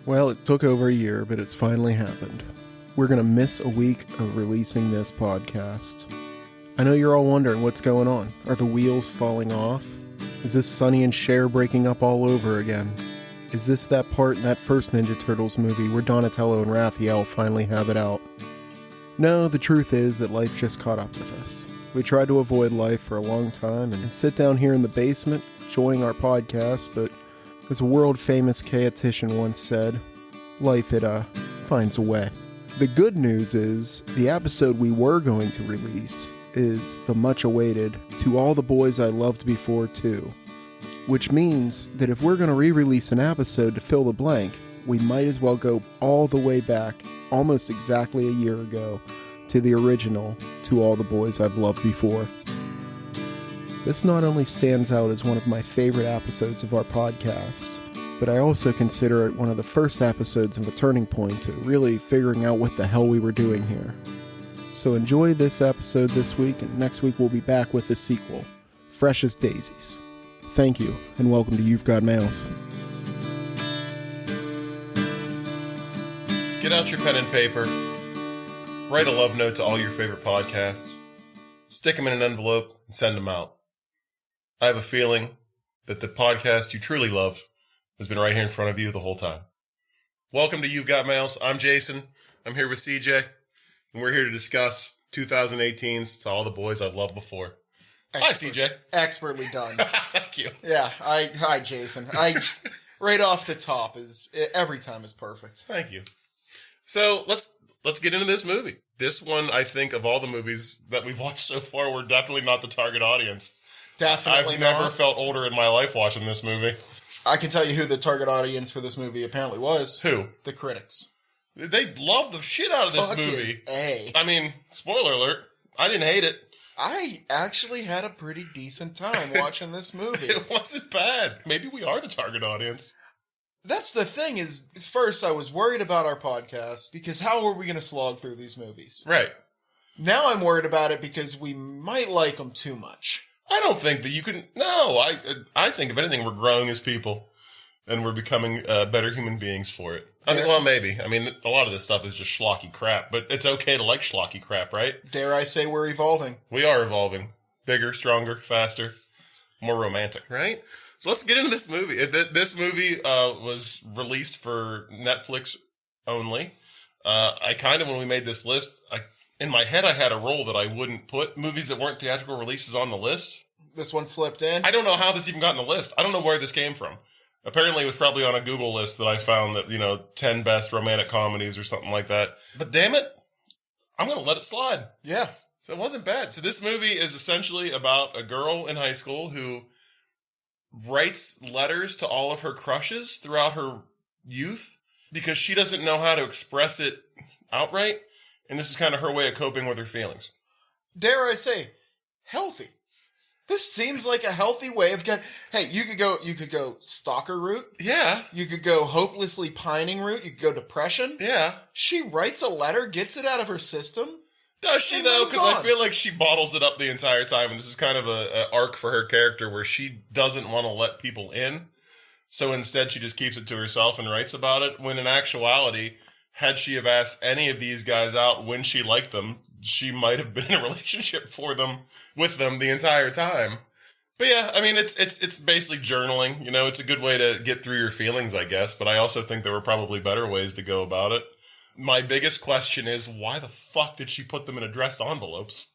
Well, it took over a year, but it's finally happened. We're going to miss a week of releasing this podcast. I know you're all wondering what's going on. Are the wheels falling off? Is this Sonny and Cher breaking up all over again? Is this that part in that first Ninja Turtles movie where Donatello and Raphael finally have it out? No, the truth is that life just caught up with us. We tried to avoid life for a long time and sit down here in the basement enjoying our podcast, but as a world-famous chaotician once said, life, it finds a way. The good news is, the episode we were going to release is the much-awaited To All the Boys I Loved Before Too, which means that if we're going to re-release an episode to fill the blank, we might as well go all the way back, almost exactly a year ago, to the original To All the Boys I've Loved Before. This not only stands out as one of my favorite episodes of our podcast, but I also consider it one of the first episodes of a turning point to really figuring out what the hell we were doing here. So enjoy this episode this week, and next week we'll be back with the sequel, fresh as daisies. Thank you, and welcome to You've Got Mails. Get out your pen and paper. Write a love note to all your favorite podcasts. Stick them in an envelope and send them out. I have a feeling that the podcast you truly love has been right here in front of you the whole time. Welcome to You've Got Mails. I'm Jason. I'm here with CJ, and we're here to discuss 2018's To All the Boys I've Loved Before. Hi, CJ. Expertly done. Thank you. Yeah, hi, Jason. Right off the top every time is perfect. Thank you. So let's get into this movie. This one, I think, of all the movies that we've watched so far, we're definitely not the target audience. Definitely I've not. never felt older in my life watching this movie. I can tell you who the target audience for this movie apparently was. Who? The critics. They love the shit out of this Fucking movie. A. I mean, spoiler alert, I didn't hate it. I actually had a pretty decent time watching this movie. It wasn't bad. Maybe we are the target audience. That's the thing is first I was worried about our podcast because how are we going to slog through these movies? Right. Now I'm worried about it because we might like them too much. I don't think that you can... No, I think, if anything, we're growing as people. And we're becoming better human beings for it. I mean, well, maybe. I mean, a lot of this stuff is just schlocky crap. But it's okay to like schlocky crap, right? Dare I say we're evolving. We are evolving. Bigger, stronger, faster, more romantic, right? So let's get into this movie. This movie was released for Netflix only. I kind of, when we made this list... In my head, I had a rule that I wouldn't put movies that weren't theatrical releases on the list. This one slipped in? I don't know how this even got on the list. I don't know where this came from. Apparently, it was probably on a Google list that I found that, 10 best romantic comedies or something like that. But damn it, I'm going to let it slide. Yeah. So it wasn't bad. So this movie is essentially about a girl in high school who writes letters to all of her crushes throughout her youth because she doesn't know how to express it outright. And this is kind of her way of coping with her feelings. Dare I say, healthy. This seems like a healthy way of getting... Hey, you could go stalker route. Yeah. You could go hopelessly pining route. You could go depression. Yeah. She writes a letter, gets it out of her system. Does she, though? Because I feel like she bottles it up the entire time. And this is kind of an arc for her character where she doesn't want to let people in. So instead, she just keeps it to herself and writes about it. When in actuality... Had she have asked any of these guys out when she liked them, she might have been in a relationship with them the entire time. But yeah, I mean, it's basically journaling. It's a good way to get through your feelings, I guess. But I also think there were probably better ways to go about it. My biggest question is, why the fuck did she put them in addressed envelopes?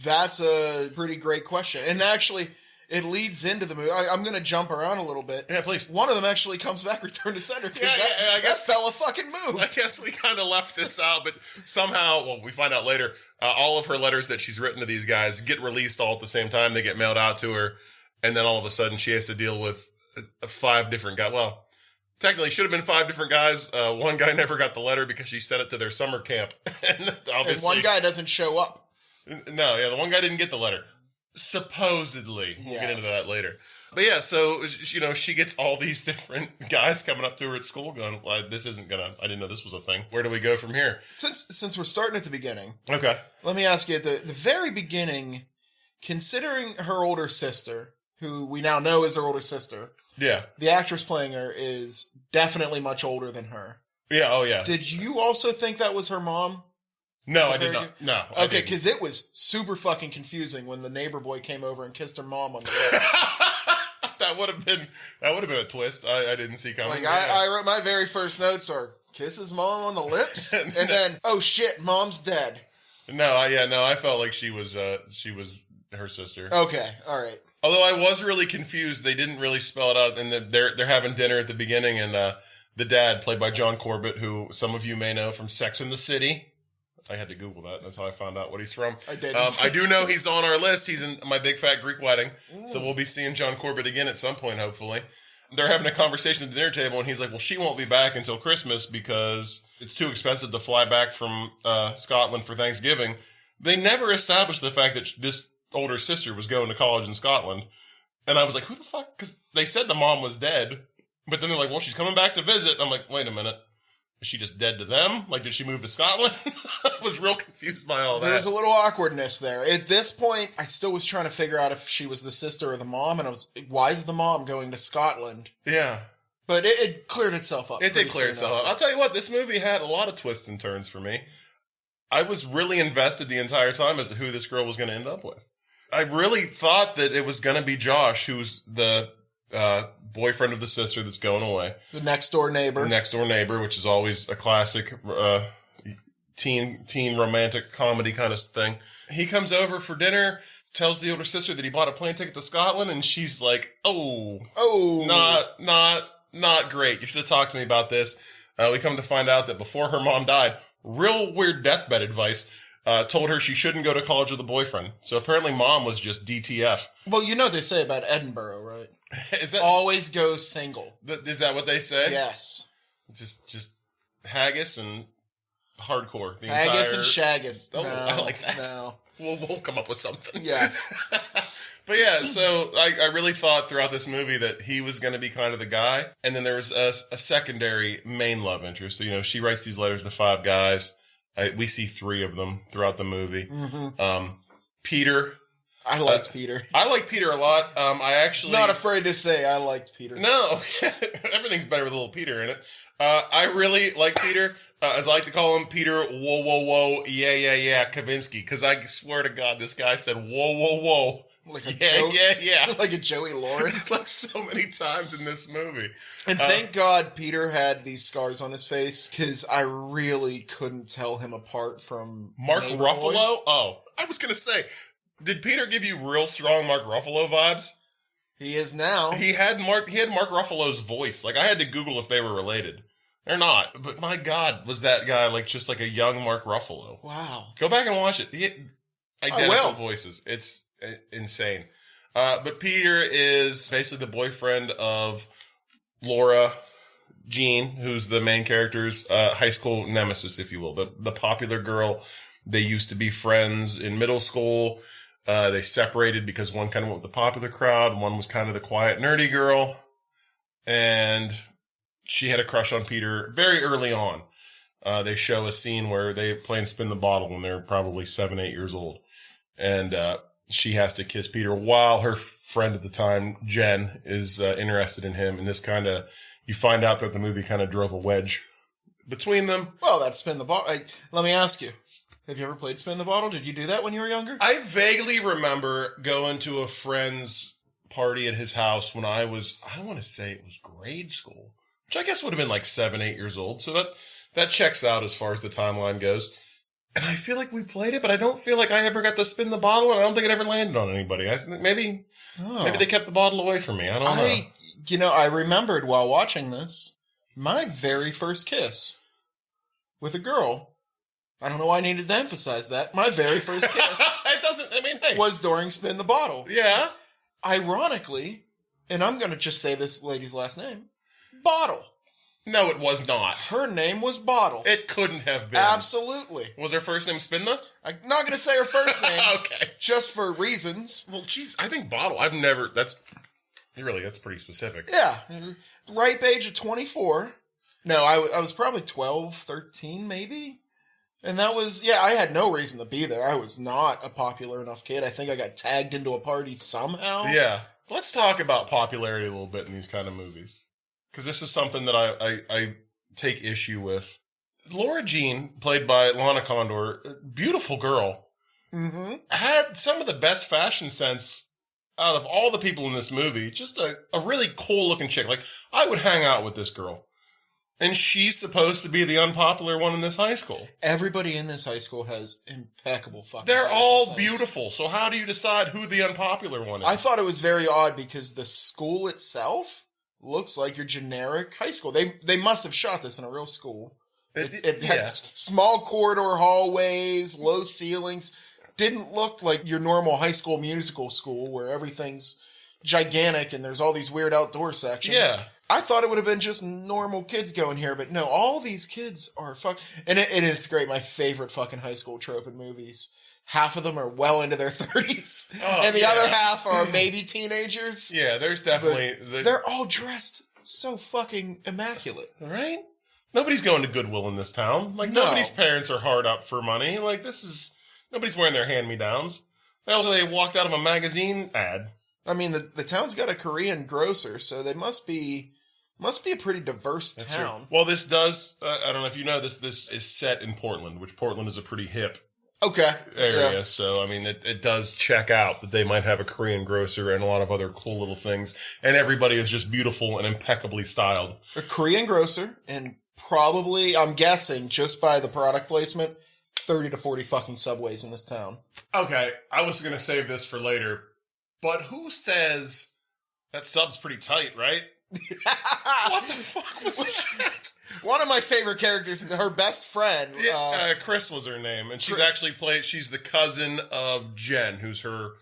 That's a pretty great question. And actually... It leads into the movie. I'm going to jump around a little bit. Yeah, please. One of them actually comes back, return to sender. I guess that fell a fucking move. I guess we kind of left this out, but somehow, well, we find out later, all of her letters that she's written to these guys get released all at the same time. They get mailed out to her, and then all of a sudden she has to deal with 5 different guys. Well, technically, it should have been 5 different guys. One guy never got the letter because she sent it to their summer camp. and one guy doesn't show up. No, yeah, the one guy didn't get the letter. Supposedly. We'll get into that later. But yeah, so, she gets all these different guys coming up to her at school going, well, I didn't know this was a thing. Where do we go from here? Since we're starting at the beginning. Okay. Let me ask you, at the very beginning, considering her older sister, who we now know is her older sister. Yeah. The actress playing her is definitely much older than her. Yeah, oh yeah. Did you also think that was her mom? No, I did not. No. Okay, because it was super fucking confusing when the neighbor boy came over and kissed her mom on the lips. That would have been a twist. I didn't see coming. Like I wrote my very first notes are kiss his mom on the lips, and then oh shit, mom's dead. No, I felt like she was her sister. Okay, all right. Although I was really confused, they didn't really spell it out. And they're having dinner at the beginning, and the dad, played by John Corbett, who some of you may know from Sex and the City. I had to Google that. That's how I found out what he's from. I did. I do know he's on our list. He's in My Big Fat Greek Wedding. So we'll be seeing John Corbett again at some point, hopefully. They're having a conversation at the dinner table, and he's like, well, she won't be back until Christmas because it's too expensive to fly back from Scotland for Thanksgiving. They never established the fact that this older sister was going to college in Scotland. And I was like, who the fuck? Because they said the mom was dead. But then they're like, well, she's coming back to visit. I'm like, wait a minute. Is she just dead to them? Like, did she move to Scotland? I was real confused by all that. There was a little awkwardness there. At this point, I still was trying to figure out if she was the sister or the mom, and I was, why is the mom going to Scotland? Yeah. But it cleared itself up. It did clear itself up. I'll tell you what, this movie had a lot of twists and turns for me. I was really invested the entire time as to who this girl was going to end up with. I really thought that it was going to be Josh, who's the boyfriend of the sister that's going away. The next door neighbor. The next door neighbor, which is always a classic teen romantic comedy kind of thing. He comes over for dinner, tells the older sister that he bought a plane ticket to Scotland, and she's like, not great. You should have talked to me about this. We come to find out that before her mom died, real weird deathbed advice, told her she shouldn't go to college with a boyfriend. So apparently mom was just DTF. Well, you know what they say about Edinburgh, right? Is that always go single? Is that what they say? Yes. Just haggis and hardcore. Haggis and shaggis. Oh, no, I like that. No. We'll come up with something. Yes. But yeah, so I really thought throughout this movie that he was going to be kind of the guy. And then there was a secondary main love interest. So, she writes these letters to 5 guys. We see 3 of them throughout the movie. Mm-hmm. Peter. I liked Peter. I like Peter a lot. I actually... Not afraid to say I liked Peter. No. Everything's better with a little Peter in it. I really like Peter. As I like to call him, Peter, whoa, yeah, Kavinsky. Because I swear to God, this guy said, whoa. Like a yeah. Like a Joey Lawrence. Like so many times in this movie. And thank God Peter had these scars on his face, because I really couldn't tell him apart from Mark Neighbor Ruffalo? Boy. Oh, I was going to say, did Peter give you real strong Mark Ruffalo vibes? He is now. He had Mark Ruffalo's voice. Like, I had to Google if they were related. They're not. But my God, was that guy just like a young Mark Ruffalo. Wow. Go back and watch it. Identical will. voices. It's insane. But Peter is basically the boyfriend of Laura Jean, who's the main character's high school nemesis, if you will. The popular girl. They used to be friends in middle school. They separated because one kind of went with the popular crowd. One was kind of the quiet, nerdy girl. And she had a crush on Peter very early on. They show a scene where they play and spin the bottle when they're probably 7, 8 years old. And she has to kiss Peter while her friend at the time, Jen, is interested in him. And this kind of, you find out that the movie kind of drove a wedge between them. Well, that's spin the bottle. Let me ask you. Have you ever played Spin the Bottle? Did you do that when you were younger? I vaguely remember going to a friend's party at his house when I want to say it was grade school, which I guess would have been like 7, 8 years old. So that checks out as far as the timeline goes. And I feel like we played it, but I don't feel like I ever got to spin the bottle, and I don't think it ever landed on anybody. I think maybe they kept the bottle away from me. I don't know. I remembered while watching this, my very first kiss with a girl. I don't know why I needed to emphasize that. My very first kiss was during Spin the Bottle. Yeah. Ironically, and I'm going to just say this lady's last name, Bottle. No, it was not. Her name was Bottle. It couldn't have been. Absolutely. Was her first name Spinda? I'm not going to say her first name. Okay. Just for reasons. Well, geez, I think Bottle. that's pretty specific. Yeah. Ripe age of 24. No, I was probably 12, 13 maybe. And that was, I had no reason to be there. I was not a popular enough kid. I think I got tagged into a party somehow. Yeah. Let's talk about popularity a little bit in these kind of movies. because this is something that I take issue with. Laura Jean, played by Lana Condor, beautiful girl, had some of the best fashion sense out of all the people in this movie. Just a really cool looking chick. Like, I would hang out with this girl. And she's supposed to be the unpopular one in this high school. Everybody in this high school has impeccable fucking They're fashion all sense. beautiful. So how do you decide who the unpopular one is? I thought it was very odd because the school itself looks like your generic high school. They must have shot this in a real school. It had small corridor hallways, low ceilings. Didn't look like your normal high school musical school where everything's gigantic and there's all these weird outdoor sections. Yeah. I thought it would have been just normal kids going here, but no, all these kids are and it's great. My favorite fucking high school trope in movies. Half of them are well into their 30s, and the other half are maybe teenagers. Yeah, there's definitely... They're all dressed so fucking immaculate. Right? Nobody's going to Goodwill in this town. Like, nobody's parents are hard up for money. Like, nobody's wearing their hand-me-downs. They walked out of a magazine ad. I mean, the town's got a Korean grocer, so they must be a pretty diverse town. True. Well, this does, I don't know if you know this is set in Portland, which Portland is a pretty hip area. Yeah. So, I mean, it does check out that they might have a Korean grocer and a lot of other cool little things. And everybody is just beautiful and impeccably styled. A Korean grocer, and probably, I'm guessing, just by the product placement, 30 to 40 fucking Subways in this town. Okay, I was going to save this for later, but who says that sub's pretty tight, right? What the fuck was that? One of my favorite characters, her best friend. Chris was her name, and she's she's the cousin of Jen, who's her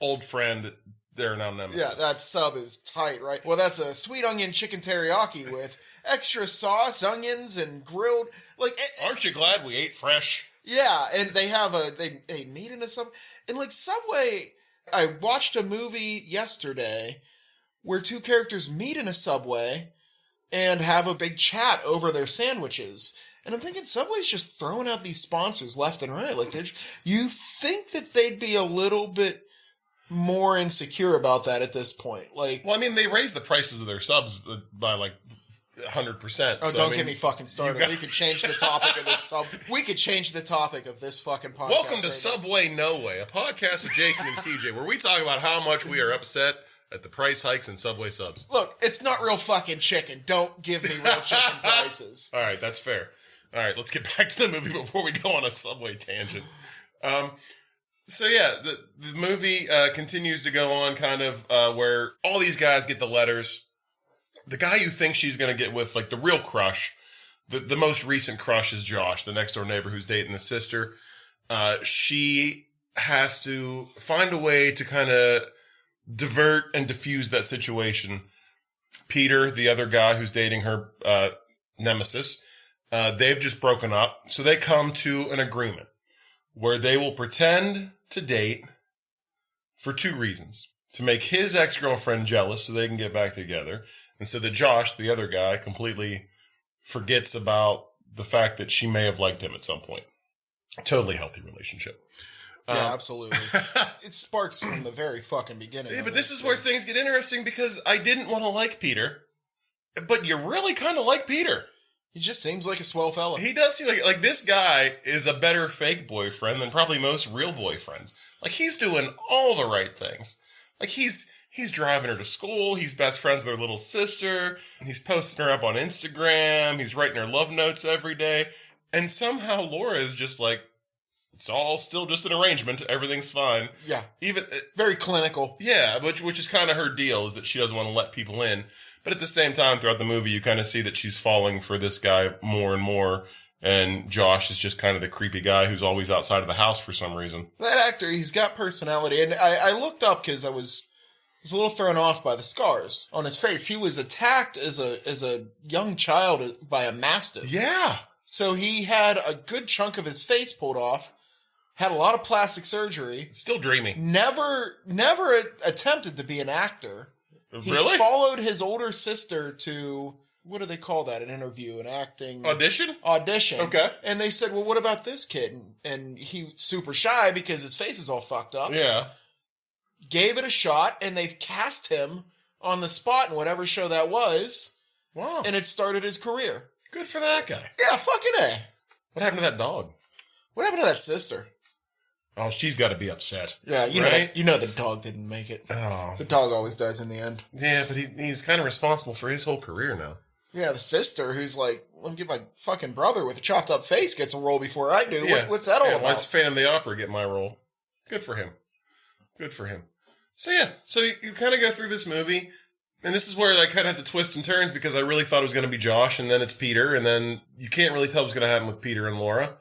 old friend. They're now nemesis. Yeah, that sub is tight, right? Well, that's a sweet onion chicken teriyaki with extra sauce, onions, and grilled. Aren't you glad we ate fresh? Yeah, and they have they meet in a Subway. And Subway, I watched a movie yesterday where two characters meet in a Subway and have a big chat over their sandwiches. And I'm thinking Subway's just throwing out these sponsors left and right. You think that they'd be a little bit more insecure about that at this point. Well, I mean, they raised the prices of their subs by 100%. Oh, don't get me fucking started. We could change the topic of this We could change the topic of this fucking podcast. Welcome to Subway No Way, a podcast with Jason and CJ, where we talk about how much we are upset at the price hikes in Subway subs. Look, it's not real fucking chicken. Don't give me real chicken prices. All right, that's fair. All right, let's get back to the movie before we go on a Subway tangent. So yeah, the movie continues to go on kind of where all these guys get the letters. The guy you think she's going to get with, the real crush, the most recent crush is Josh, the next door neighbor who's dating the sister. She has to find a way to kind of divert and diffuse that situation. Peter, the other guy who's dating her nemesis, they've just broken up. So they come to an agreement where they will pretend to date for two reasons. To make his ex-girlfriend jealous so they can get back together. And so that Josh, the other guy, completely forgets about the fact that she may have liked him at some point. Totally healthy relationship. Yeah, absolutely. It sparks from the very fucking beginning. Yeah, but this is where things get interesting because I didn't want to like Peter, but you really kind of like Peter. He just seems like a swell fella. He does seem like this guy is a better fake boyfriend than probably most real boyfriends. He's doing all the right things. He's driving her to school. He's best friends with her little sister. He's posting her up on Instagram. He's writing her love notes every day. And somehow Laura is just it's all still just an arrangement. Everything's fine. Yeah. Even very clinical. Yeah, which is kind of her deal, is that she doesn't want to let people in. But at the same time, throughout the movie, you kind of see that she's falling for this guy more and more. And Josh is just kind of the creepy guy who's always outside of the house for some reason. That actor, he's got personality. And I looked up because I was a little thrown off by the scars on his face. He was attacked as a young child by a mastiff. Yeah. So he had a good chunk of his face pulled off. Had a lot of plastic surgery. Still dreamy. Never attempted to be an actor. Really? He followed his older sister to, what do they call that? An interview, an acting... Audition. Okay. And they said, well, what about this kid? And he super shy because his face is all fucked up. Yeah. Gave it a shot, and they've cast him on the spot in whatever show that was. Wow. And it started his career. Good for that guy. Yeah, fucking A. What happened to that dog? What happened to that sister? Oh, she's got to be upset. Yeah, right? you know the dog didn't make it. Oh. The dog always dies in the end. Yeah, but he's kind of responsible for his whole career now. Yeah, the sister who's like, let me get my fucking brother with a chopped up face gets a role before I do. Yeah. What's that all about? Why does Phantom of the Opera get my role? Good for him. Good for him. So yeah, so you kind of go through this movie, and this is where I kind of had the twists and turns because I really thought it was going to be Josh, and then it's Peter, and then you can't really tell what's going to happen with Peter and Laura.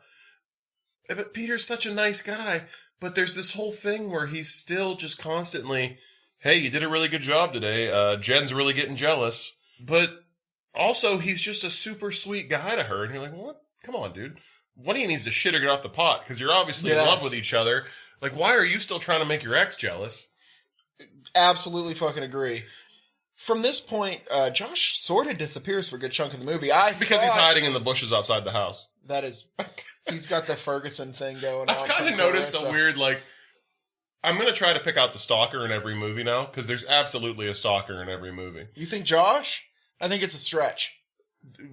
But Peter's such a nice guy, but there's this whole thing where he's still just constantly, hey, you did a really good job today. Jen's really getting jealous, but also he's just a super sweet guy to her, and you're like, what? Come on, dude. One of you needs to shit or get off the pot because you're obviously in love with each other. Like, why are you still trying to make your ex jealous? Absolutely fucking agree. From this point, Josh sort of disappears for a good chunk of the movie. Because he's hiding in the bushes outside the house. That is, he's got the Ferguson thing going on. I've kind of noticed a weird, like, I'm going to try to pick out the stalker in every movie now because there's absolutely a stalker in every movie. You think Josh? I think it's a stretch.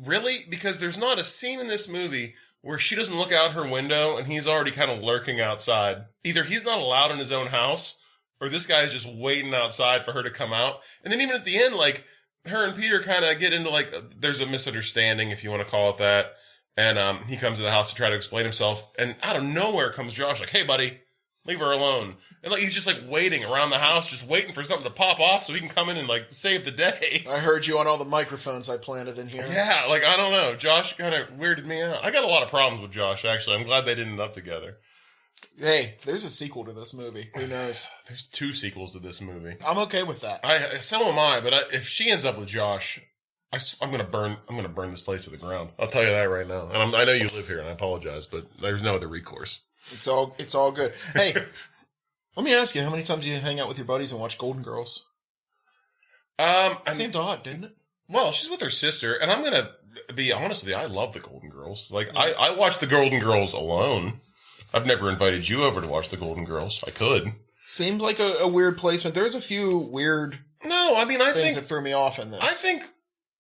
Really? Because there's not a scene in this movie where she doesn't look out her window and he's already kind of lurking outside. Either he's not allowed in his own house or this guy's just waiting outside for her to come out. And then even at the end, like, her and Peter kind of get into, like, there's a misunderstanding, if you want to call it that. And he comes to the house to try to explain himself. And out of nowhere comes Josh, like, hey, buddy, leave her alone. And like he's just, like, waiting around the house, just waiting for something to pop off so he can come in and, like, save the day. I heard you on all the microphones I planted in here. Yeah, like, I don't know. Josh kind of weirded me out. I got a lot of problems with Josh, actually. I'm glad they didn't end up together. Hey, there's a sequel to this movie. Who knows? There's 2 sequels to this movie. I'm okay with that. So am I, but if she ends up with Josh, I'm gonna burn this place to the ground. I'll tell you that right now. And I know you live here, and I apologize, but there's no other recourse. It's all good. Hey, let me ask you, how many times do you hang out with your buddies and watch Golden Girls? It seemed odd, didn't it? Well, she's with her sister, and I'm gonna be honest with you. I love the Golden Girls. Like, I watch the Golden Girls alone. I've never invited you over to watch the Golden Girls. I could. Seemed like a weird placement. There's a few weird things that threw me off in this.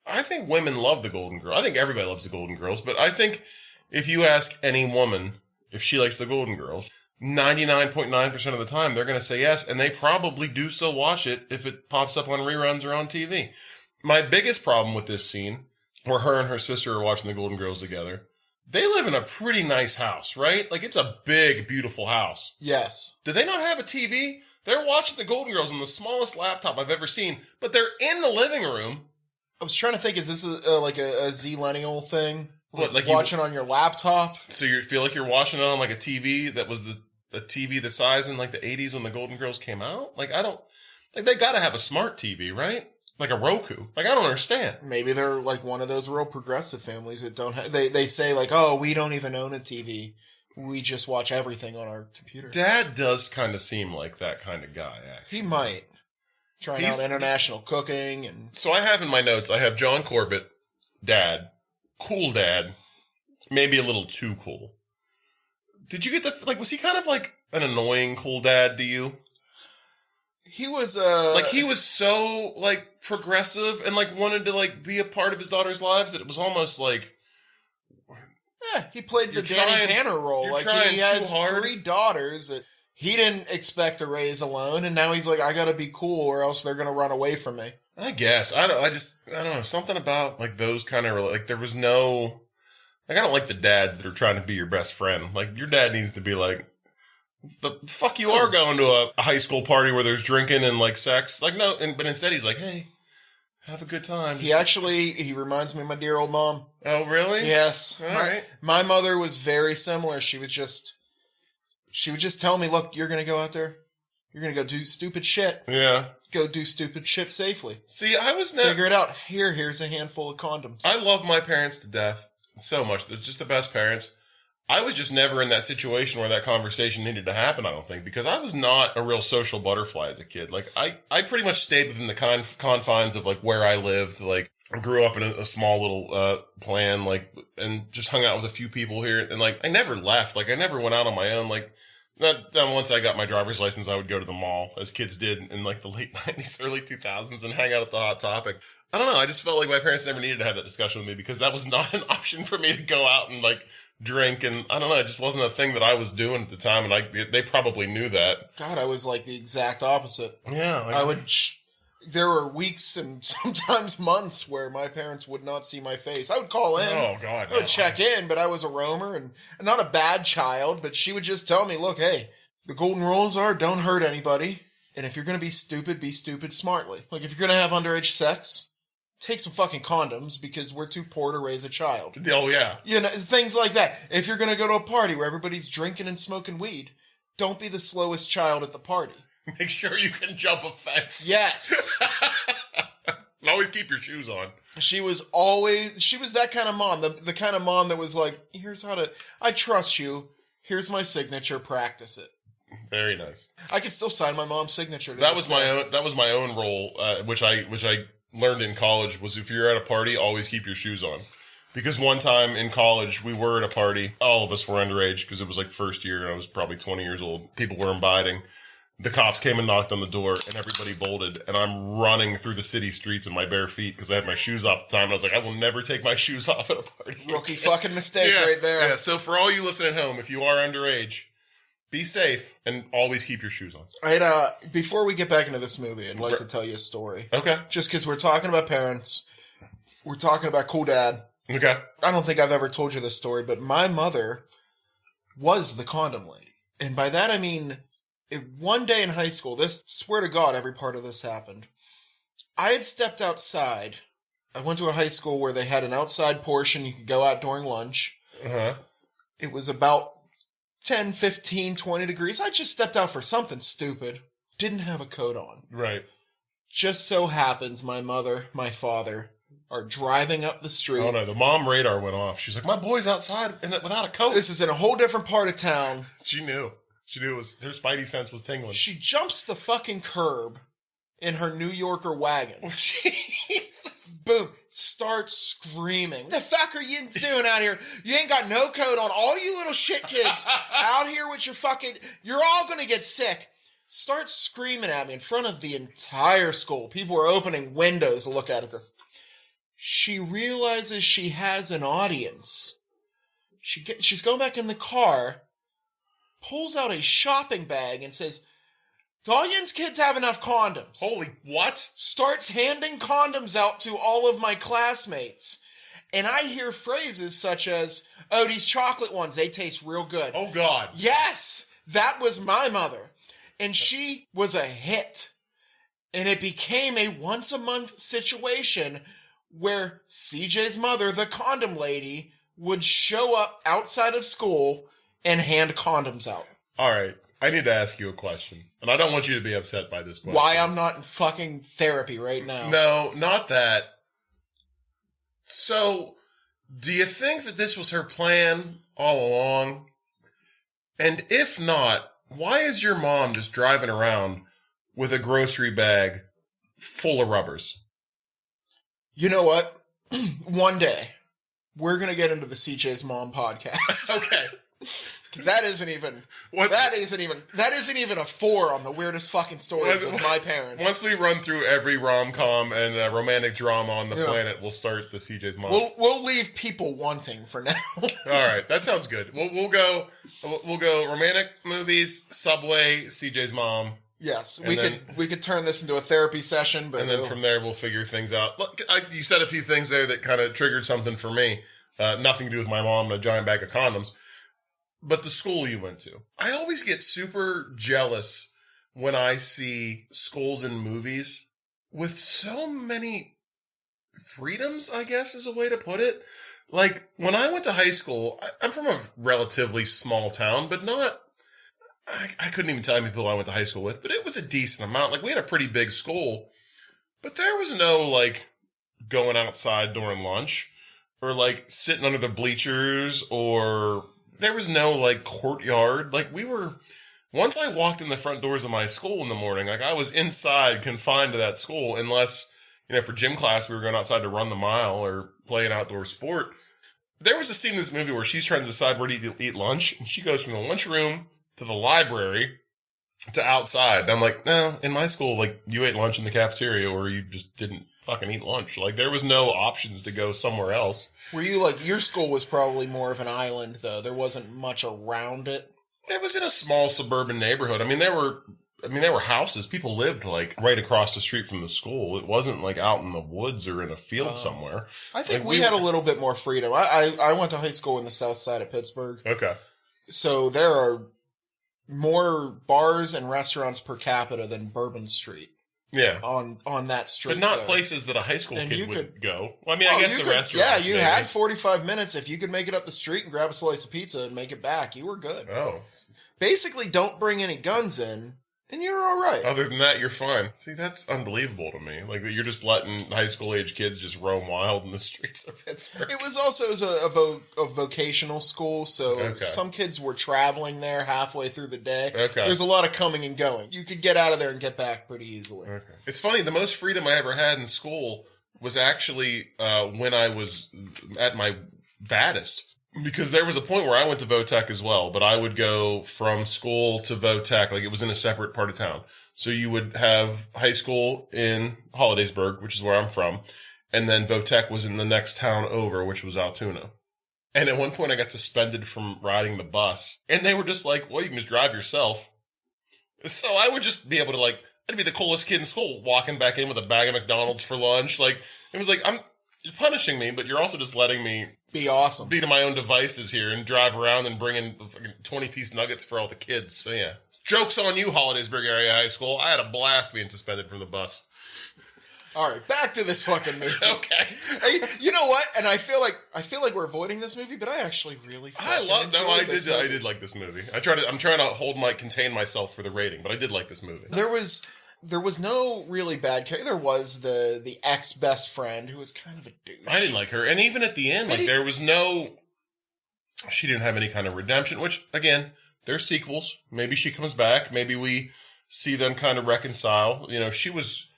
I think women love the Golden Girls. I think everybody loves the Golden Girls, but I think if you ask any woman if she likes the Golden Girls, 99.9% of the time they're going to say yes, and they probably do still watch it if it pops up on reruns or on TV. My biggest problem with this scene, where her and her sister are watching the Golden Girls together, they live in a pretty nice house, right? Like, it's a big, beautiful house. Yes. Do they not have a TV? They're watching the Golden Girls on the smallest laptop I've ever seen, but they're in the living room. I was trying to think, is this like a Z-Lennial thing? What, like watching on your laptop? So you feel like you're watching it on, like, a TV that was the TV the size in, like, the 80s when the Golden Girls came out? Like, they gotta have a smart TV, right? Like a Roku. Like, I don't understand. Maybe they're like one of those real progressive families that don't have... They say, like, oh, we don't even own a TV. We just watch everything on our computer. Dad does kind of seem like that kind of guy, actually. He might. Trying out international cooking and... So I have in my notes, I have John Corbett, dad, cool dad, maybe a little too cool. Did you get was he kind of like an annoying cool dad to you? He was, he was so, like, progressive and, like, wanted to, like, be a part of his daughter's lives that it was almost like... Yeah, he played the Danny Tanner role. Like, he has 3 daughters that he didn't expect to raise alone, and now he's like, I gotta be cool or else they're gonna run away from me. I guess. I don't know. Something about, like, those kind of... Like, there was no... Like, I don't like the dads that are trying to be your best friend. Like, your dad needs to be like... The fuck you are going to a high school party where there's drinking and, like, sex? Like, no, but instead he's like, hey, have a good time. He reminds me of my dear old mom. Oh, really? Yes. All right. My mother was very similar. She would just tell me, look, you're going to go out there. You're going to go do stupid shit. Yeah. Go do stupid shit safely. See, I was never... Figure it out. Here's a handful of condoms. I love my parents to death so much. They're just the best parents. I was just never in that situation where that conversation needed to happen, I don't think, because I was not a real social butterfly as a kid. Like, I pretty much stayed within the confines of, like, where I lived. Like, I grew up in a small little plan, like, and just hung out with a few people here. And, like, I never left. Like, I never went out on my own. Like, Once I got my driver's license, I would go to the mall, as kids did in like the late 90s, early 2000s, and hang out at the Hot Topic. I don't know. I just felt like my parents never needed to have that discussion with me because that was not an option for me to go out and like drink. And I don't know. It just wasn't a thing that I was doing at the time. And they probably knew that. God, I was like the exact opposite. Yeah. There were weeks and sometimes months where my parents would not see my face. I would call in. Oh, God. I would check in, but I was a roamer and not a bad child, but she would just tell me, look, hey, the golden rules are don't hurt anybody. And if you're going to be stupid smartly. Like, if you're going to have underage sex, take some fucking condoms because we're too poor to raise a child. Oh, yeah. You know, things like that. If you're going to go to a party where everybody's drinking and smoking weed, don't be the slowest child at the party. Make sure you can jump a fence. Yes. And always keep your shoes on. She was that kind of mom. The kind of mom that was like, I trust you. Here's my signature. Practice it. Very nice. I could still sign my mom's signature. That was my own role, which I learned in college, was if you're at a party, always keep your shoes on. Because one time in college, we were at a party. All of us were underage because it was like first year and I was probably 20 years old. People were imbibing. The cops came and knocked on the door and everybody bolted. And I'm running through the city streets in my bare feet because I had my shoes off at the time. And I was like, I will never take my shoes off at a party. Rookie fucking mistake right there. Yeah, so for all you listening at home, if you are underage, be safe and always keep your shoes on. Before we get back into this movie, I'd like to tell you a story. Okay. Just because we're talking about parents, we're talking about cool dad. Okay. I don't think I've ever told you this story, but my mother was the condom lady. And by that I mean, one day in high school, swear to God, every part of this happened. I had stepped outside. I went to a high school where they had an outside portion. You could go out during lunch. Uh-huh. It was about 10, 15, 20 degrees. I just stepped out for something stupid. Didn't have a coat on. Right. Just so happens my mother, my father are driving up the street. Oh no, the mom radar went off. She's like, my boy's outside without a coat. This is in a whole different part of town. She knew. It was, her spidey sense was tingling. She jumps the fucking curb in her New Yorker wagon. Oh, Jesus. Boom. Starts screaming. What the fuck are you doing out here? You ain't got no coat on. All you little shit kids out here with your fucking... You're all gonna get sick. Starts screaming at me in front of the entire school. People are opening windows to look at this. She realizes she has an audience. She's going back in the car, pulls out a shopping bag and says, "Do all you kids have enough condoms?" Holy what? Starts handing condoms out to all of my classmates. And I hear phrases such as, "Oh, these chocolate ones, they taste real good." Oh, God. Yes, that was my mother. And she was a hit. And it became a once-a-month situation where CJ's mother, the condom lady, would show up outside of school and hand condoms out. All right. I need to ask you a question. And I don't want you to be upset by this question. Why I'm not in fucking therapy right now. No, not that. So, do you think that this was her plan all along? And if not, why is your mom just driving around with a grocery bag full of rubbers? You know what? One day, we're going to get into the CJ's Mom podcast. Okay. That isn't even a 4 on the weirdest fucking stories of my parents. Once we run through every rom-com and romantic drama on the planet, we'll start the CJ's Mom. We'll leave people wanting for now. All right, that sounds good. We'll go romantic movies, Subway, CJ's Mom. Yes, we could turn this into a therapy session, but then from there we'll figure things out. Look, you said a few things there that kind of triggered something for me. Nothing to do with my mom and a giant bag of condoms. But the school you went to. I always get super jealous when I see schools in movies with so many freedoms, I guess is a way to put it. Like, when I went to high school, I'm from a relatively small town, but not... I couldn't even tell you people I went to high school with, but it was a decent amount. Like, we had a pretty big school, but there was no, like, going outside during lunch or, like, sitting under the bleachers or... There was no, like, courtyard. Like, once I walked in the front doors of my school in the morning, like, I was inside, confined to that school, unless, for gym class, we were going outside to run the mile or play an outdoor sport. There was a scene in this movie where she's trying to decide where to eat lunch, and she goes from the lunchroom to the library to outside. And I'm like, no, in my school, like, you ate lunch in the cafeteria or you just didn't fucking eat lunch. Like, there was no options to go somewhere else. Were you like, your school was probably more of an island, though? There wasn't much around it? It was in a small suburban neighborhood. I mean, there were houses. People lived, like, right across the street from the school. It wasn't, like, out in the woods or in a field somewhere. I think like, we had a little bit more freedom. I went to high school in the south side of Pittsburgh. Okay. So there are more bars and restaurants per capita than Bourbon Street. Yeah. On that street. But not there. Places that a high school kid would go. Well, I mean, I guess the restaurants. Yeah, you had 45 minutes. If you could make it up the street and grab a slice of pizza and make it back, you were good. Oh. Basically, don't bring any guns in, and you're all right. Other than that, you're fine. See, that's unbelievable to me. Like, you're just letting high school age kids just roam wild in the streets of Pittsburgh. It was also a vocational school, so some kids were traveling there halfway through the day. Okay. There's a lot of coming and going. You could get out of there and get back pretty easily. Okay. It's funny, the most freedom I ever had in school was actually when I was at my baddest. Because there was a point where I went to Votech as well, but I would go from school to Votech, like it was in a separate part of town. So you would have high school in Hollidaysburg, which is where I'm from, and then Votech was in the next town over, which was Altoona. And at one point I got suspended from riding the bus, and they were just like, well, you can just drive yourself. So I would just be able to, like, I'd be the coolest kid in school, walking back in with a bag of McDonald's for lunch. Like, it was like, you're punishing me, but you're also just letting me be awesome, be to my own devices here and drive around and bring in 20-piece nuggets for all the kids. So yeah, joke's on you, Hollidaysburg Area High School. I had a blast being suspended from the bus. All right, back to this fucking movie. Okay. Hey, you know what? And I feel like we're avoiding this movie, but I actually really I did like this movie. I'm trying to contain myself for the rating, but I did like this movie. There was no really bad character. There was the ex-best friend who was kind of a douche. I didn't like her. And even at the end, there was she didn't have any kind of redemption, which, again, there's sequels. Maybe she comes back. Maybe we see them kind of reconcile. You know, she was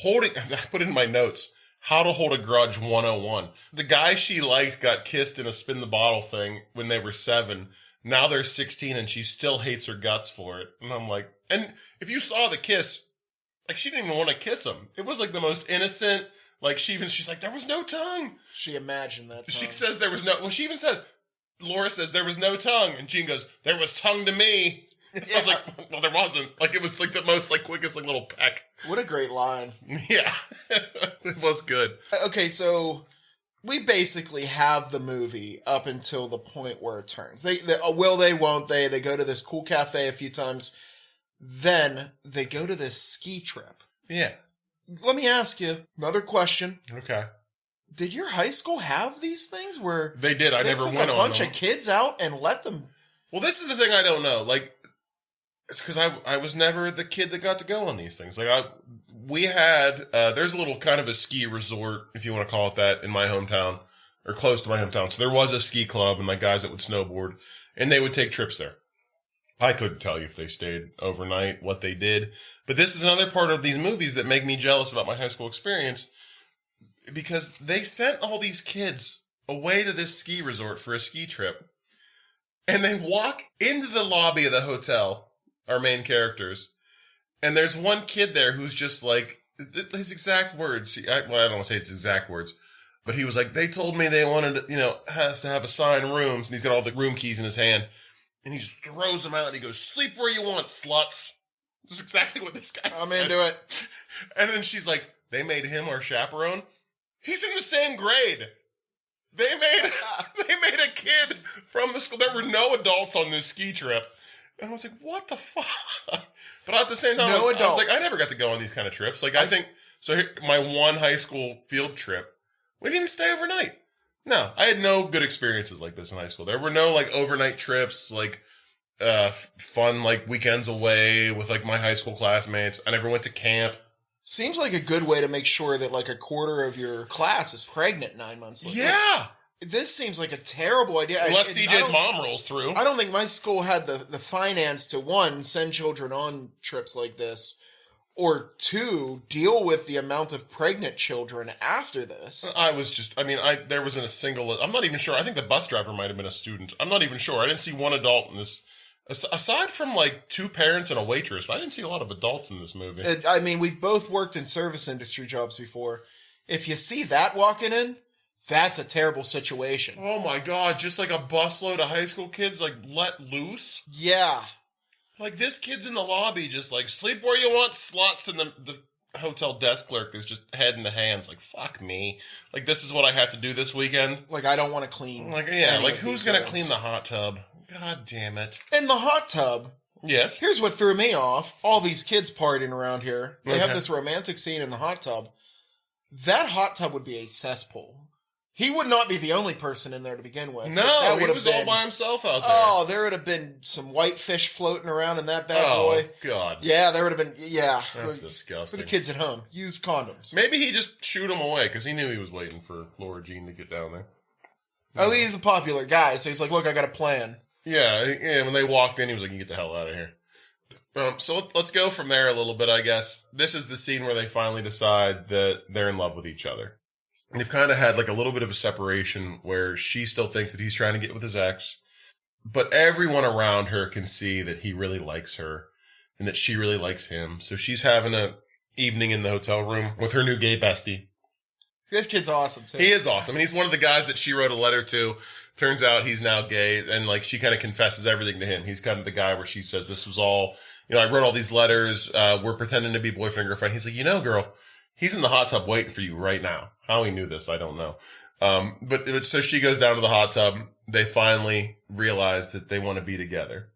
I put in my notes, how to hold a grudge 101. The guy she liked got kissed in a spin the bottle thing when they were 7. Now they're 16 and she still hates her guts for it. And I'm like, and if you saw the kiss, like, she didn't even want to kiss him. It was like the most innocent, like, she's like, there was no tongue. She imagined that tongue. She says there was no, well, she even says, Laura says there was no tongue. And Gene goes, there was tongue to me. Yeah. I was like, well, there wasn't. Like, it was like the most, like, quickest, like, little peck. What a great line. Yeah. It was good. Okay, so we basically have the movie up until the point where it turns. They will they, won't they? They go to this cool cafe a few times. Then they go to this ski trip. Yeah. Let me ask you another question. Okay. Did your high school have these things where they did? I never went on them. Took a bunch of kids out and let them. Well, this is the thing I don't know. Like, it's because I was never the kid that got to go on these things. Like, we had there's a little kind of a ski resort, if you want to call it that, in my hometown or close to my hometown. So there was a ski club and like guys that would snowboard, and they would take trips there. I couldn't tell you if they stayed overnight, what they did. But this is another part of these movies that make me jealous about my high school experience, because they sent all these kids away to this ski resort for a ski trip, and they walk into the lobby of the hotel, our main characters, and there's one kid there who's just like, his exact words, I don't want to say it's exact words, but he was like, they told me they wanted, has to have assigned rooms, and he's got all the room keys in his hand. And he just throws them out and he goes, sleep where you want, sluts. That's exactly what this guy said. I'm into it. And then she's like, they made him our chaperone. He's in the same grade. They made a kid from the school. There were no adults on this ski trip. And I was like, what the fuck? But at the same time, I was like, I never got to go on these kind of trips. Like, I think, so here, my one high school field trip, we didn't stay overnight. No, I had no good experiences like this in high school. There were no, like, overnight trips, like, fun, like, weekends away with, like, my high school classmates. I never went to camp. Seems like a good way to make sure that, like, a quarter of your class is pregnant 9 months later. Yeah! This seems like a terrible idea. Unless CJ's mom rolls through. I don't think my school had the finance to, 1, send children on trips like this, or 2, deal with the amount of pregnant children after this. There wasn't a single, I'm not even sure. I think the bus driver might have been a student. I'm not even sure. I didn't see one adult in this Aside from like 2 parents and a waitress, I didn't see a lot of adults in this movie. I mean, we've both worked in service industry jobs before. If you see that walking in, that's a terrible situation. Oh my God, just like a busload of high school kids like let loose? Yeah. Like this kid's in the lobby just like, sleep where you want, sluts, and the hotel desk clerk is just head in the hands like, fuck me. Like this is what I have to do this weekend? Like I don't want to clean. Like, yeah, like who's going to clean the hot tub? God damn it. In the hot tub. Yes. Here's what threw me off. All these kids partying around here. They have this romantic scene in the hot tub. That hot tub would be a cesspool. He would not be the only person in there to begin with. No, he was all by himself out there. Oh, there would have been some whitefish floating around in that bad boy. Oh, God. Yeah, there would have been, yeah. That's disgusting. For the kids at home, use condoms. Maybe he just shooed him away because he knew he was waiting for Laura Jean to get down there. Oh, he's a popular guy, so he's like, look, I got a plan. Yeah, when they walked in, he was like, you get the hell out of here. So let's go from there a little bit, I guess. This is the scene where they finally decide that they're in love with each other. They've kind of had like a little bit of a separation where she still thinks that he's trying to get with his ex, but everyone around her can see that he really likes her and that she really likes him. So she's having an evening in the hotel room with her new gay bestie. This kid's awesome, too. He is awesome. And he's one of the guys that she wrote a letter to. Turns out he's now gay, and like she kind of confesses everything to him. He's kind of the guy where she says, this was all, I wrote all these letters. We're pretending to be boyfriend and girlfriend. He's like, girl, he's in the hot tub waiting for you right now. How he knew this, I don't know. So she goes down to the hot tub. They finally realize that they want to be together.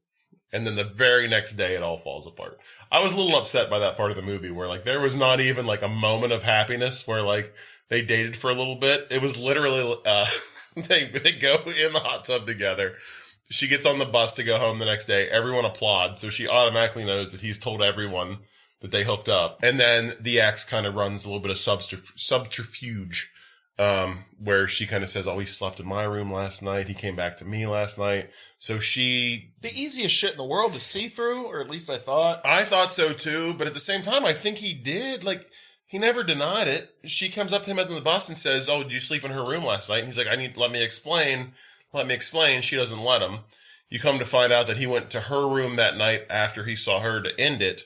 And then the very next day, it all falls apart. I was a little upset by that part of the movie where like there was not even like a moment of happiness where like they dated for a little bit. It was literally, they go in the hot tub together. She gets on the bus to go home the next day. Everyone applauds. So she automatically knows that he's told everyone that they hooked up. And then the ex kind of runs a little bit of subterfuge, where she kind of says, oh, he slept in my room last night. He came back to me last night. So the easiest shit in the world to see through, or at least I thought. I thought so too. But at the same time, I think he did. Like, he never denied it. She comes up to him at the bus and says, oh, did you sleep in her room last night? And he's like, let me explain. She doesn't let him. You come to find out that he went to her room that night after he saw her to end it.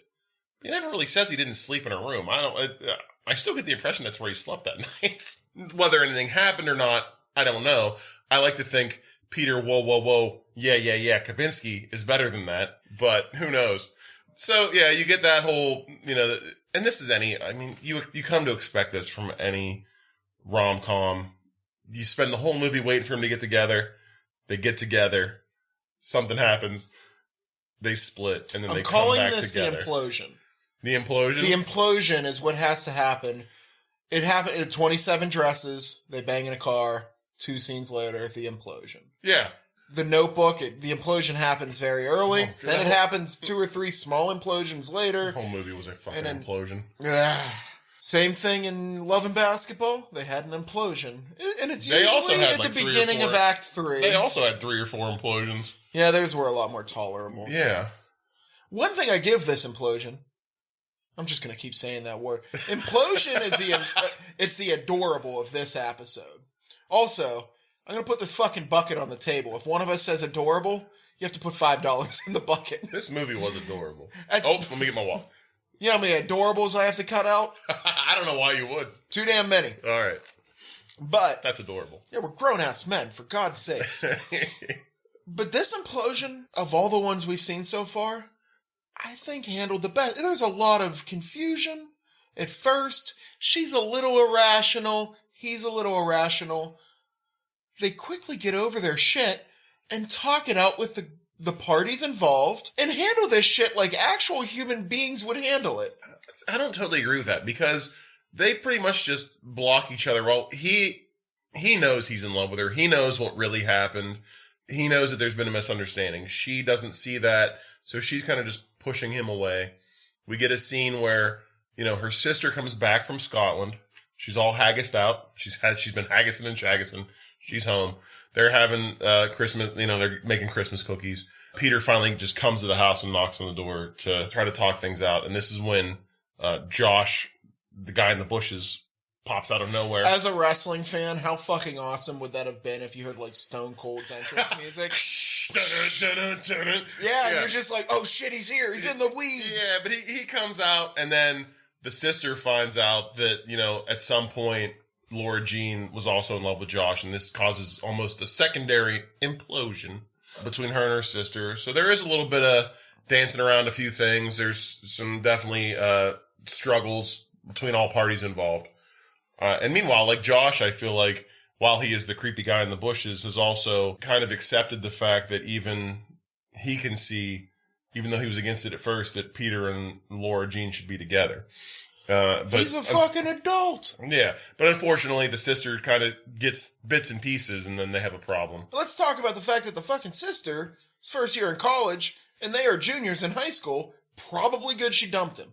He never really says he didn't sleep in her room. I still get the impression that's where he slept that night. Whether anything happened or not, I don't know. I like to think Peter, whoa, yeah, Kavinsky is better than that, but who knows? So, yeah, you get that whole, and this is you come to expect this from any rom-com. You spend the whole movie waiting for them to get together. They get together. Something happens. They split, and then they come back together. I'm calling this the implosion. The implosion? The implosion is what has to happen. It happened in 27 dresses. They bang in a car. 2 scenes later, the implosion. Yeah. The Notebook, the implosion happens very early. Then it happens 2 or 3 small implosions later. The whole movie was a fucking implosion. Same thing in Love and Basketball. They had an implosion. And it's usually at the beginning of Act 3. They also had 3 or 4 implosions. Yeah, theirs were a lot more tolerable. Yeah. One thing I give this implosion, I'm just going to keep saying that word. Implosion is it's the adorable of this episode. Also, I'm going to put this fucking bucket on the table. If one of us says adorable, you have to put $5 in the bucket. This movie was adorable. Let me get my wallet. You know how many adorables I have to cut out? I don't know why you would. Too damn many. All right. But that's adorable. Yeah, we're grown-ass men, for God's sakes. But this implosion, of all the ones we've seen so far, I think handled the best. There's a lot of confusion. At first, she's a little irrational. He's a little irrational. They quickly get over their shit and talk it out with the parties involved and handle this shit like actual human beings would handle it. I don't totally agree with that because they pretty much just block each other. Well, he knows he's in love with her. He knows what really happened. He knows that there's been a misunderstanding. She doesn't see that, so she's kind of just pushing him away. We get a scene where, her sister comes back from Scotland. She's all haggissed out. She's been haggissing and shaggissing. She's home. They're having Christmas, they're making Christmas cookies. Peter finally just comes to the house and knocks on the door to try to talk things out. And this is when Josh, the guy in the bushes, pops out of nowhere. As a wrestling fan, how fucking awesome would that have been if you heard like Stone Cold's entrance music? And you're just like, oh shit, he's here. He's in the weeds. Yeah, but he comes out, and then the sister finds out that, at some point, Laura Jean was also in love with Josh, and this causes almost a secondary implosion between her and her sister. So there is a little bit of dancing around a few things. There's some definitely struggles between all parties involved. And meanwhile, like Josh, I feel like while he is the creepy guy in the bushes, has also kind of accepted the fact that even he can see, even though he was against it at first, that Peter and Laura Jean should be together. But he's a fucking adult. Yeah, but unfortunately, the sister kind of gets bits and pieces, and then they have a problem. Let's talk about the fact that the fucking sister is first year in college, and they are juniors in high school. Probably good she dumped him.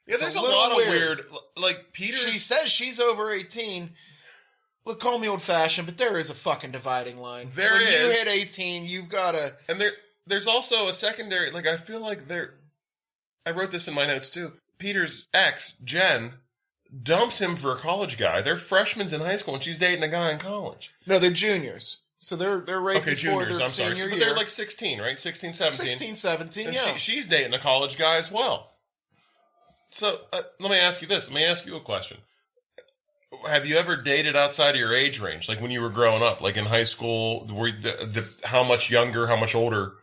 Yeah, there's a lot of weird, like Peter. She says she's over 18. Look, call me old-fashioned, but there is a fucking dividing line. When you hit 18, you've got to... And there's also a secondary, like, I feel like I wrote this in my notes, too. Peter's ex, Jen, dumps him for a college guy. They're freshmen in high school, and she's dating a guy in college. No, they're juniors. So they're right before juniors, their senior year. But they're like 16, right? 16, 17. 16, 17, and yeah. She's dating a college guy as well. So, let me ask you this. Let me ask you a question. Have you ever dated outside of your age range? Like when you were growing up, like in high school, how much younger, how much older,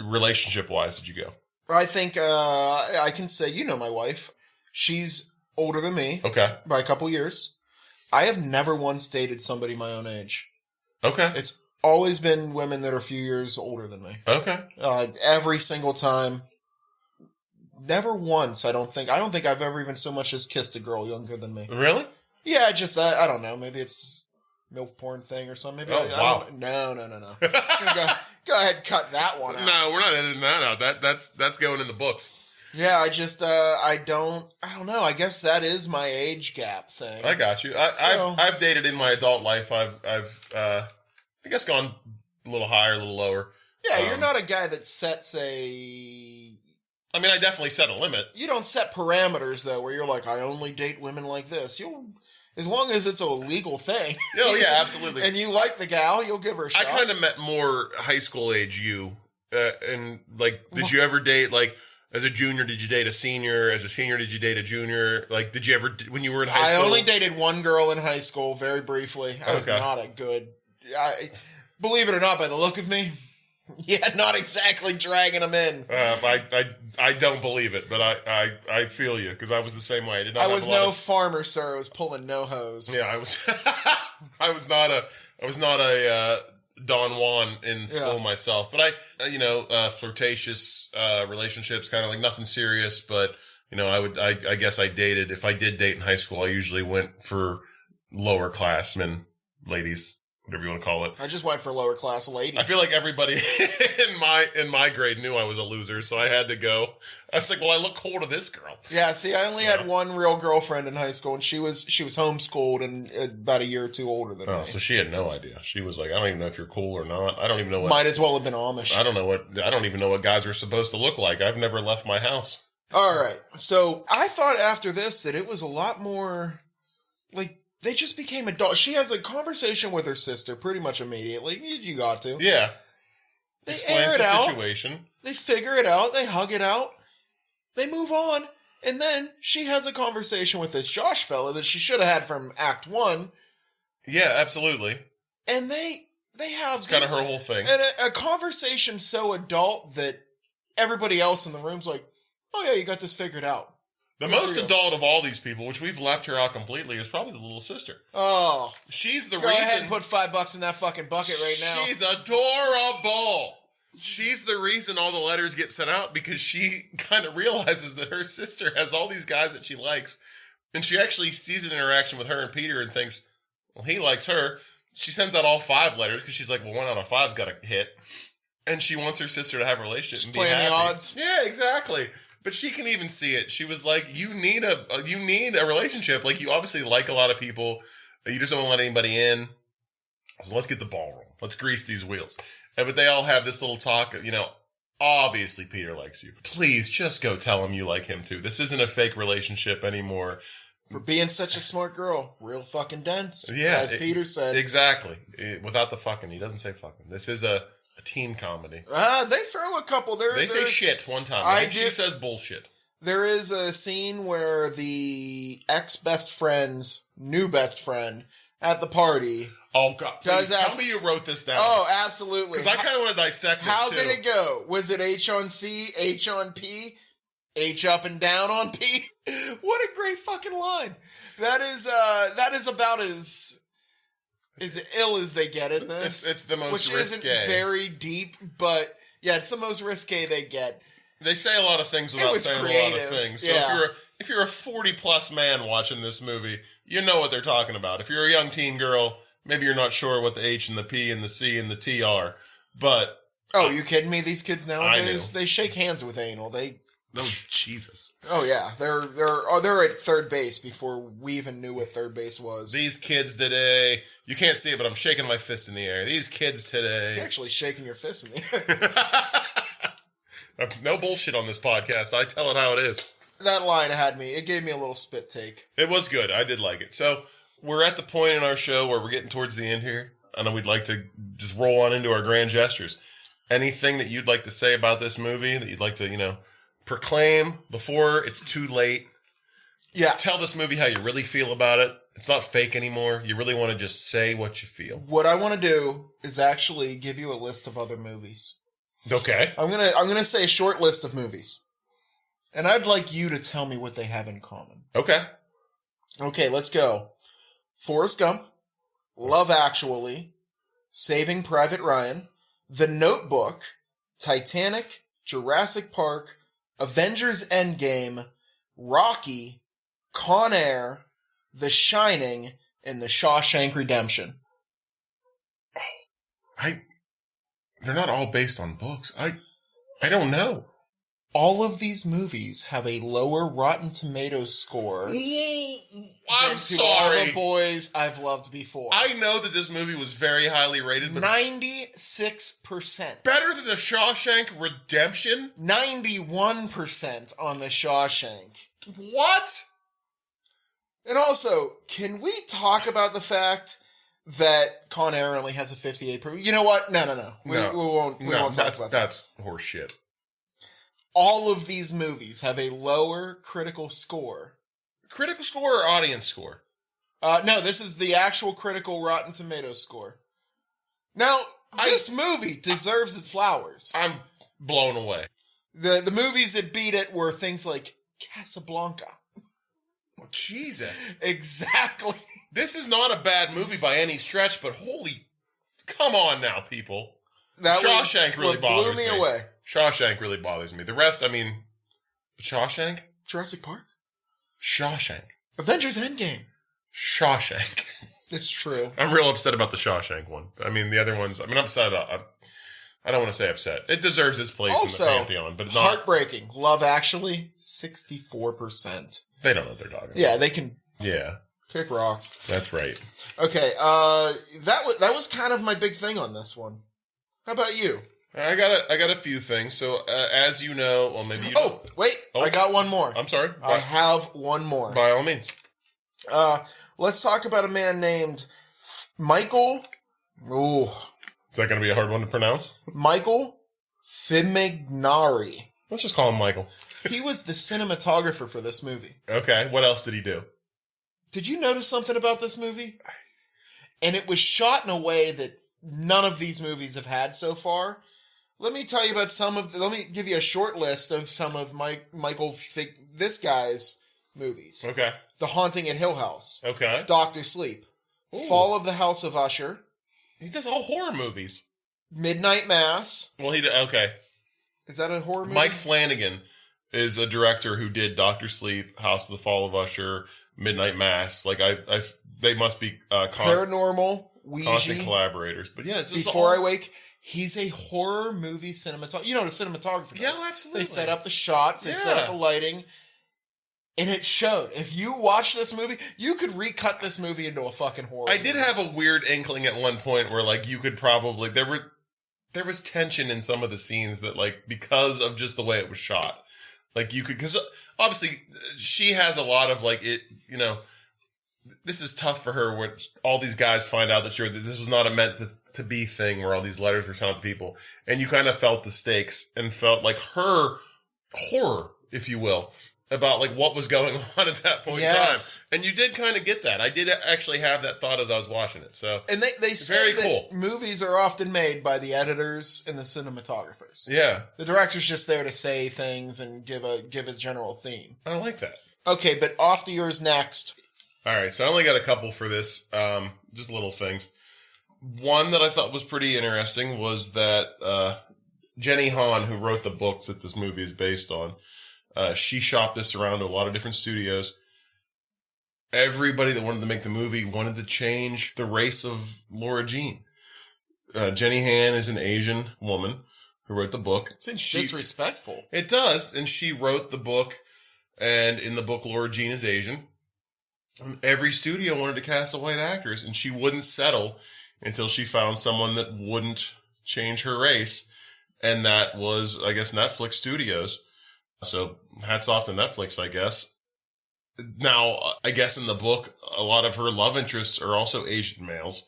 relationship-wise, did you go? I think I can say, my wife. She's older than me. Okay. By a couple years. I have never once dated somebody my own age. Okay. It's always been women that are a few years older than me. Okay. Every single time. Never once, I don't think I've ever even so much as kissed a girl younger than me. Really? Yeah, I don't know. Maybe it's MILF porn thing or something. Maybe wow. No. Go ahead, cut that one out. No, we're not editing that out. That's going in the books. Yeah, I don't know. I guess that is my age gap thing. I got you. I've dated in my adult life. I've I guess gone a little higher, a little lower. Yeah, you're not a guy that sets I mean, I definitely set a limit. You don't set parameters, though, where you're like, I only date women like this. As long as it's a legal thing. Oh, yeah, absolutely. And you like the gal, you'll give her a shot. I kind of met more high school age you. And, like, did you ever date, like, as a junior, did you date a senior? As a senior, did you date a junior? Like, did you ever, when you were in high school? I only dated one girl in high school, very briefly. I was not a good... believe it or not, by the look of me... Yeah, not exactly dragging them in. I don't believe it, but I feel you because I was the same way. I was no farmer, sir. I was pulling no hose. Yeah, I was. I was not a Don Juan in school myself, but flirtatious relationships, kind of like nothing serious. But I guess I dated. If I did date in high school, I usually went for lower class men, ladies. Whatever you want to call it. I just went for lower class ladies. I feel like everybody in my grade knew I was a loser, so I had to go. I was like, well, I look cool to this girl. Yeah, see, I only had one real girlfriend in high school, and she was homeschooled and about a year or two older than me. Oh, so she had no idea. She was like, I don't even know if you're cool or not. I don't even know what... Might as well have been Amish. I don't even know what guys are supposed to look like. I've never left my house. All right. So I thought after this that it was a lot more... like, they just became adults. She has a conversation with her sister pretty much immediately. You got to. Yeah. They explains air it the out. situation. They figure it out. They hug it out. They move on. And then she has a conversation with this Josh fella that she should have had from Act 1. Yeah, absolutely. And they have... It's kind of her whole thing. And a conversation so adult that everybody else in the room's like, oh yeah, you got this figured out. The most adult of all these people, which we've left her out completely, is probably the little sister. Oh. She's the reason... Go ahead and put $5 in that fucking bucket right now. She's adorable. She's the reason all the letters get sent out because she kind of realizes that her sister has all these guys that she likes. And she actually sees an interaction with her and Peter and thinks, well, he likes her. She sends out all 5 letters because she's like, well, 1 out of 5's got to hit. And she wants her sister to have a relationship and be happy. Playing the odds. Yeah, exactly. But she can even see it. She was like, you need a relationship. Like, you obviously like a lot of people. You just don't want to let anybody in. So let's get the ball rolling. Let's grease these wheels. But they all have this little talk, obviously Peter likes you. Please just go tell him you like him too. This isn't a fake relationship anymore. For being such a smart girl. Real fucking dense. Yeah. As Peter said. Exactly. Without the fucking. He doesn't say fucking. This is a teen comedy. They throw a couple. They say shit one time. I think she says bullshit. There is a scene where the ex-best friend's new best friend at the party... Oh, God. Please, tell me you wrote this down. Oh, absolutely. Because I kind of want to dissect this, How too. did it go? Was it H on C, H on P, H up and down on P? What a great fucking line. That is about as ill as they get in this. It's the most risque. Which isn't very deep, but yeah, it's the most risque they get. They say a lot of things without saying creative. A lot of things. So yeah. if you're a 40-plus man watching this movie, you know what they're talking about. If you're a young teen girl... Maybe you're not sure what the H and the P and the C and the T are, but... Oh, you kidding me? These kids nowadays, they shake hands with anal. Oh, Jesus. Oh, yeah. They're at third base before we even knew what third base was. These kids today... You can't see it, but I'm shaking my fist in the air. These kids today... You're actually shaking your fist in the air. No bullshit on this podcast. I tell it how it is. That line it gave me a little spit take. It was good. I did like it. So... We're at the point in our show where we're getting towards the end here, and we'd like to just roll on into our grand gestures. Anything that you'd like to say about this movie that you'd like to, proclaim before it's too late? Yeah. Tell this movie how you really feel about it. It's not fake anymore. You really want to just say what you feel. What I want to do is actually give you a list of other movies. Okay. I'm gonna say a short list of movies, and I'd like you to tell me what they have in common. Okay. Okay, let's go. Forrest Gump, Love Actually, Saving Private Ryan, The Notebook, Titanic, Jurassic Park, Avengers Endgame, Rocky, Con Air, The Shining, and The Shawshank Redemption. They're not all based on books. I don't know. All of these movies have a lower Rotten Tomatoes score. I'm sorry. All the boys I've loved before. I know that this movie was very highly rated, but 96%. Better than The Shawshank Redemption? 91% on The Shawshank. What? And also, can we talk about the fact that Con Air only has a 58%? You know what? No. We won't talk about that. That's horseshit. All of these movies have a lower critical score. Critical score or audience score? No, this is the actual critical Rotten Tomatoes score. Now, this movie deserves its flowers. I'm blown away. The movies that beat it were things like Casablanca. Oh, Jesus. Exactly. This is not a bad movie by any stretch, but holy... Come on now, people. Shawshank really bothers me. Blew me away. Shawshank really bothers me. The rest, Shawshank? Jurassic Park? Shawshank. Avengers Endgame. Shawshank. It's true. I'm real upset about the Shawshank one. The other ones, I'm upset about. I don't want to say upset. It deserves its place also, in the pantheon, but not heartbreaking. Love Actually, 64%. They don't know what they're talking about. Yeah, they can. Yeah. Kick rocks. That's right. Okay, that was kind of my big thing on this one. How about you? I got a few things. So, as you know, well, maybe you don't. Oh, wait. I got one more. I'm sorry. I have one more. By all means. Let's talk about a man named Michael. Ooh. Is that going to be a hard one to pronounce? Michael Fimignari. Let's just call him Michael. He was the cinematographer for this movie. Okay. What else did he do? Did you notice something about this movie? And it was shot in a way that none of these movies have had so far. Let me tell you about let me give you a short list of some of this guy's movies. Okay. The Haunting at Hill House. Okay. Dr. Sleep. Ooh. Fall of the House of Usher. He does all horror movies. Midnight Mass. Well, okay. Is that a horror movie? Mike Flanagan is a director who did Dr. Sleep, House of the Fall of Usher, Midnight Mass. They must be Paranormal, Ouija, constant collaborators. But yeah, it's just Before I Wake. He's a horror movie cinematographer. You know what a cinematographer does. Yeah, absolutely. They set up the shots. They set up the lighting. And it showed. If you watch this movie, you could recut this movie into a fucking horror movie. I did have a weird inkling at one point where, you could probably... There was tension in some of the scenes that, because of just the way it was shot. You could... Because, obviously, she has a lot of, this is tough for her when all these guys find out that this was not meant to be thing where all these letters were sent out to people, and you kind of felt the stakes and felt like her horror, if you will, about like what was going on at that point in time. And you did kind of get that. I did actually have that thought as I was watching it. So, and they say that movies are often made by the editors and the cinematographers. Yeah. The director's just there to say things and give a general theme. I like that. Okay, but off to yours next. All right, so I only got a couple for this, just little things. One that I thought was pretty interesting was that Jenny Han, who wrote the books that this movie is based on, she shopped this around to a lot of different studios. Everybody that wanted to make the movie wanted to change the race of Laura Jean. Jenny Han is an Asian woman who wrote the book. It seems disrespectful. It does, and she wrote the book, and in the book, Laura Jean is Asian. And every studio wanted to cast a white actress, and she wouldn't settle until she found someone that wouldn't change her race, and that was, I guess, Netflix Studios. So hats off to Netflix, I guess. Now, I guess in the book, a lot of her love interests are also Asian males.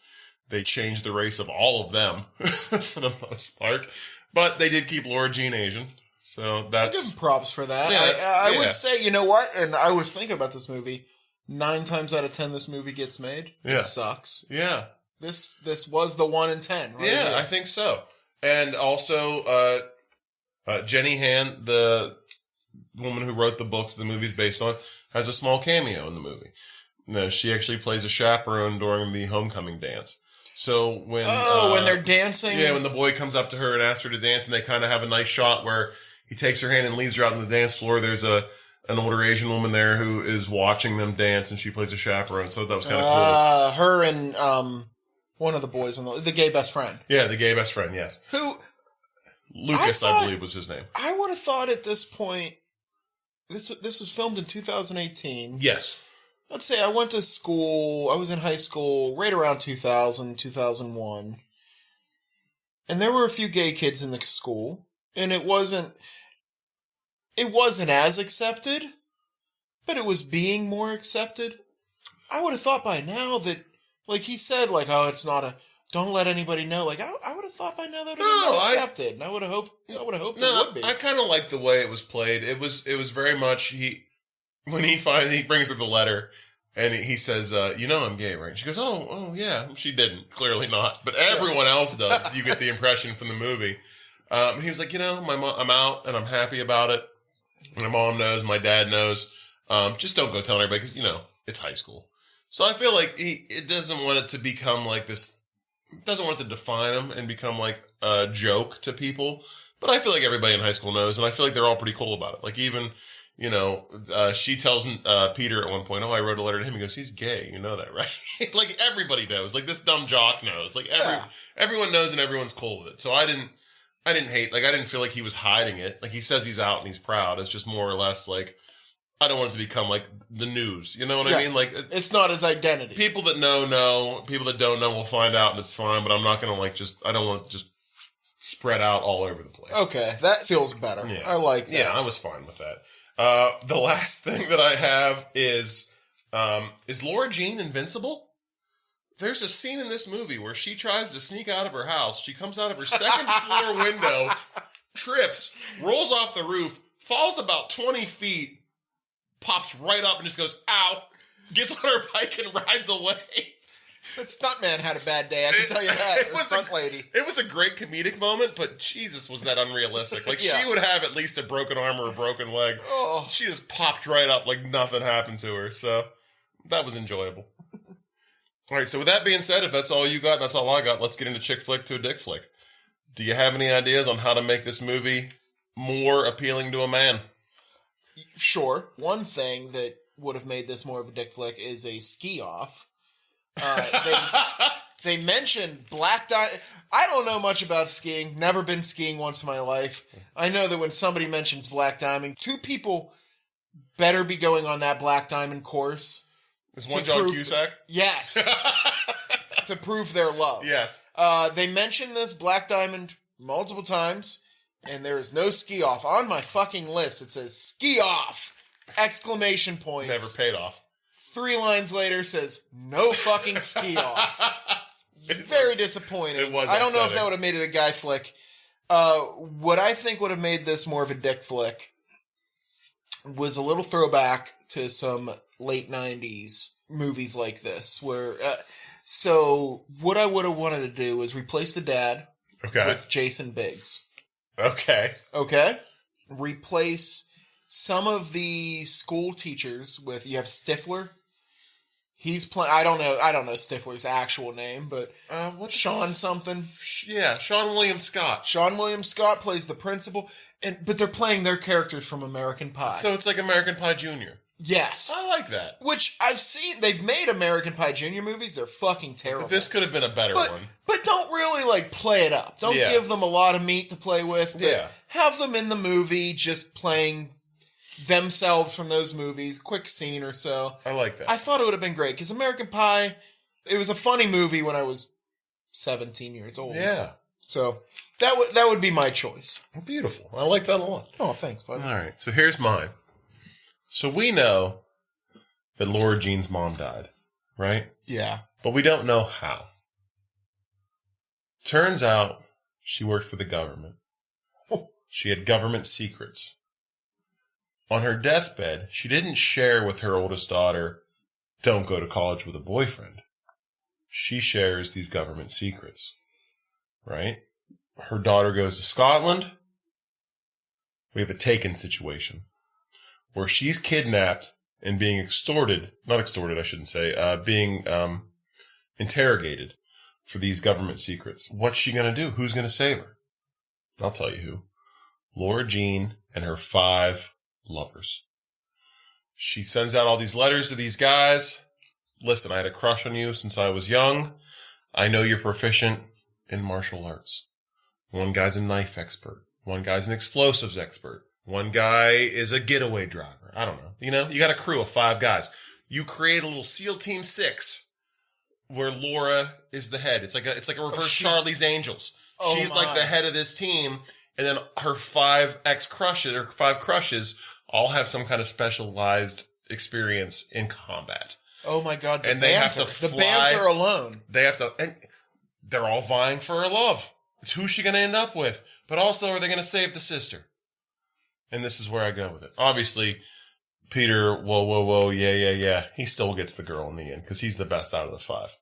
They changed the race of all of them for the most part, but they did keep Laura Jean Asian. So that's... I give them props for that. Yeah, I would say, you know what? And I was thinking about this movie. 9 times out of 10 this movie gets made. Yeah. It sucks. Yeah. This was the 1 in 10, right? Yeah, here. I think so. And also, Jenny Han, the woman who wrote the books the movie's based on, has a small cameo in the movie. No, she actually plays a chaperone during the homecoming dance. So when when they're dancing, yeah, when the boy comes up to her and asks her to dance, and they kind of have a nice shot where he takes her hand and leads her out on the dance floor. There's an older Asian woman there who is watching them dance, and she plays a chaperone. So that was kind of cool. Her and one of the boys on the gay best friend. Yeah, the gay best friend. Yes. Who Lucas, I believe, was his name. I would have thought at this point, this was filmed in 2018. Yes. Let's say I went to school, I was in high school right around 2000, 2001. And there were a few gay kids in the school. And it wasn't as accepted, but it was being more accepted. I would have thought by now that, like he said, like, oh, it's not don't let anybody know. Like, I would have thought by now that it would have been accepted. And I would have hoped it would be. I kind of liked the way it was played. It was very much, when he finally brings her the letter, and he says, you know I'm gay, right? She goes, oh, yeah. She didn't. Clearly not. But everyone else does. You get the impression from the movie. He was like, my mom, I'm out, and I'm happy about it. My mom knows. My dad knows. Just don't go telling everybody, because, it's high school. So I feel like it doesn't want it to become like this, doesn't want it to define him and become like a joke to people. But I feel like everybody in high school knows, and I feel like they're all pretty cool about it. Like even... she tells Peter at one point, I wrote a letter to him. He goes, he's gay. You know that, right? Like, everybody knows. Like, this dumb jock knows. Like, everyone knows and everyone's cool with it. So I didn't hate, like, I didn't feel like he was hiding it. Like, he says he's out and he's proud. It's just more or less, like, I don't want it to become, like, the news. You know what I mean? Like, it's not his identity. People that know. People that don't know will find out and it's fine. But I'm not going to, like, I don't want it to just spread out all over the place. Okay, that feels better. Yeah. I like that. Yeah, I was fine with that. The last thing that I have is Laura Jean invincible? There's a scene in this movie where she tries to sneak out of her house. She comes out of her second floor window, trips, rolls off the roof, falls about 20 feet, pops right up and just goes, ow, gets on her bike and rides away. That stuntman had a bad day, I can tell you that. It was stunt lady. It was a great comedic moment, but Jesus, was that unrealistic. Like, she would have at least a broken arm or a broken leg. Oh. She just popped right up like nothing happened to her, so that was enjoyable. All right, so with that being said, if that's all you got, that's all I got, let's get into chick flick to a dick flick. Do you have any ideas on how to make this movie more appealing to a man? Sure. One thing that would have made this more of a dick flick is a ski-off. They mentioned black diamond. I don't know much about skiing. Never been skiing once in my life. I know that when somebody mentions black diamond, 2 people better be going on that black diamond course. Is one John Cusack? Yes. To prove their love. Yes. They mentioned this black diamond multiple times, and there is no ski off. On my fucking list, it says ski off! Exclamation points. Never paid off. 3 lines later says, no fucking ski off. Very disappointing. It was I don't know if upsetting. that would have made it a guy flick. What I think would have made this more of a dick flick was a little throwback to some late 90s movies like this. Where, so what I would have wanted to do was replace the dad with Jason Biggs. Okay. Okay? Replace some of the school teachers with, you have Stifler. He's playing. I don't know Stifler's actual name, but Sean something. Yeah, Sean William Scott. Sean William Scott plays the principal, but they're playing their characters from American Pie. So it's like American Pie Jr. Yes, I like that. Which I've seen. They've made American Pie Jr. movies. They're fucking terrible. But this could have been a better one. But don't really play it up. Don't give them a lot of meat to play with. But have them in the movie just playing themselves from those movies, quick scene or so. I like that. I thought it would have been great because American Pie, it was a funny movie when I was 17 years old. Yeah. So that would be my choice. Beautiful. I like that a lot. Oh, thanks, buddy. All right. So here's mine. So we know that Laura Jean's mom died, right? Yeah. But we don't know how. Turns out she worked for the government. She had government secrets. On her deathbed, she didn't share with her oldest daughter, don't go to college with a boyfriend. She shares these government secrets, right? Her daughter goes to Scotland. We have a Taken situation where she's kidnapped and being being interrogated for these government secrets. What's she going to do? Who's going to save her? I'll tell you who. Laura Jean and her 5 lovers. She sends out all these letters to these guys. Listen, I had a crush on you since I was young. I know you're proficient in martial arts. One guy's a knife expert. One guy's an explosives expert. One guy is a getaway driver. I don't know. You got a crew of 5 guys. You create a little SEAL Team 6 where Laura is the head. It's like a reverse Charlie's Angels. She's like the head of this team. And then her 5 crushes all have some kind of specialized experience in combat. Oh my God. And they have to fly. The banter alone. And they're all vying for her love. It's who's she going to end up with? But also, are they going to save the sister? And this is where I go with it. Obviously, Peter, whoa, yeah. He still gets the girl in the end because he's the best out of the 5.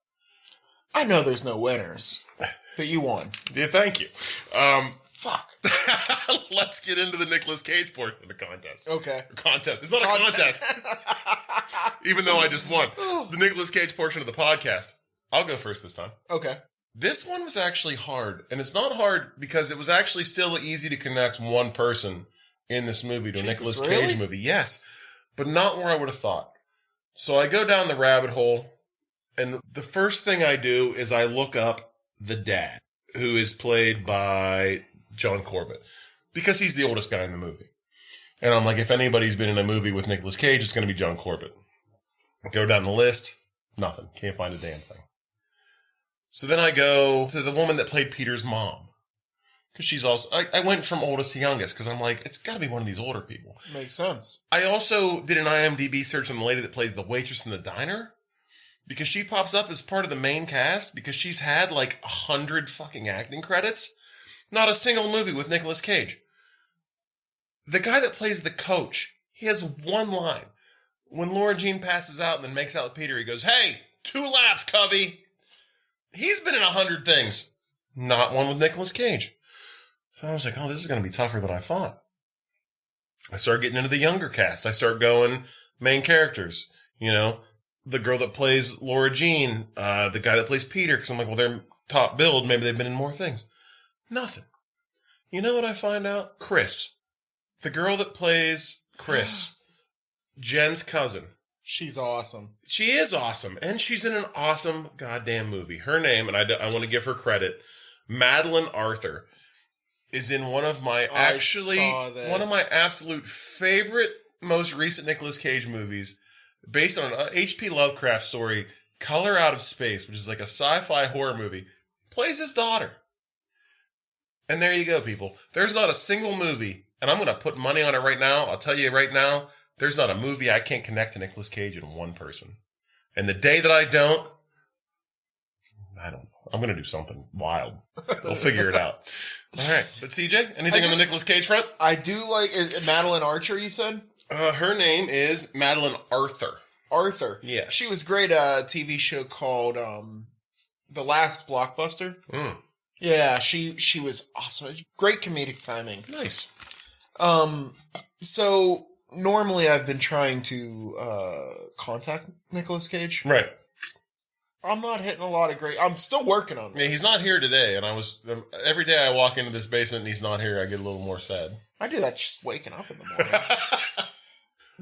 I know there's no winners, but you won. Yeah, thank you. Fuck. Let's get into the Nicolas Cage portion of the contest. Okay. Contest. It's not a contest. Even though I just won. The Nicolas Cage portion of the podcast. I'll go first this time. Okay. This one was actually hard. And it's not hard because it was actually still easy to connect one person in this movie to a Nicolas Cage movie. Yes. But not where I would have thought. So I go down the rabbit hole. And the first thing I do is I look up the dad, who is played by John Corbett, because he's the oldest guy in the movie. And I'm like, if anybody's been in a movie with Nicolas Cage, it's going to be John Corbett. Go down the list, nothing. Can't find a damn thing. So then I go to the woman that played Peter's mom. Because she's also, I went from oldest to youngest, because I'm like, it's got to be one of these older people. Makes sense. I also did an IMDb search on the lady that plays the waitress in the diner, because she pops up as part of the main cast, because she's had 100 fucking acting credits. Not a single movie with Nicolas Cage. The guy that plays the coach, he has one line. When Laura Jean passes out and then makes out with Peter, he goes, "Hey, 2 laps, Covey." He's been in 100 things. Not one with Nicolas Cage. So I was like, oh, this is going to be tougher than I thought. I started getting into the younger cast. I start going main characters. The girl that plays Laura Jean, the guy that plays Peter, because I'm like, well, they're top billed. Maybe they've been in more things. Nothing. You know what I find out? Chris. The girl that plays Chris. Jen's cousin. She's awesome. She is awesome. And she's in an awesome goddamn movie. Her name, and I want to give her credit, Madeline Arthur, is in one of my absolute favorite, most recent Nicolas Cage movies, based on an H.P. Lovecraft story, Color Out of Space, which is like a sci-fi horror movie, plays his daughter. And there you go, people. There's not a single movie, and I'm going to put money on it right now. I'll tell you right now, there's not a movie I can't connect to Nicolas Cage in one person. And the day that I don't, I don't know. I'm going to do something wild. We'll figure it out. All right. But CJ, anything on the Nicolas Cage front? I do like Madeline Archer, you said? Her name is Madeline Arthur. Arthur. Yeah. She was great at a TV show called The Last Blockbuster. Mm. Yeah, she was awesome. Great comedic timing. Nice. So normally I've been trying to contact Nicolas Cage. Right. I'm not hitting a lot of great. I'm still working on this. Yeah, he's not here today, and I was every day I walk into this basement and he's not here, I get a little more sad. I do that just waking up in the morning.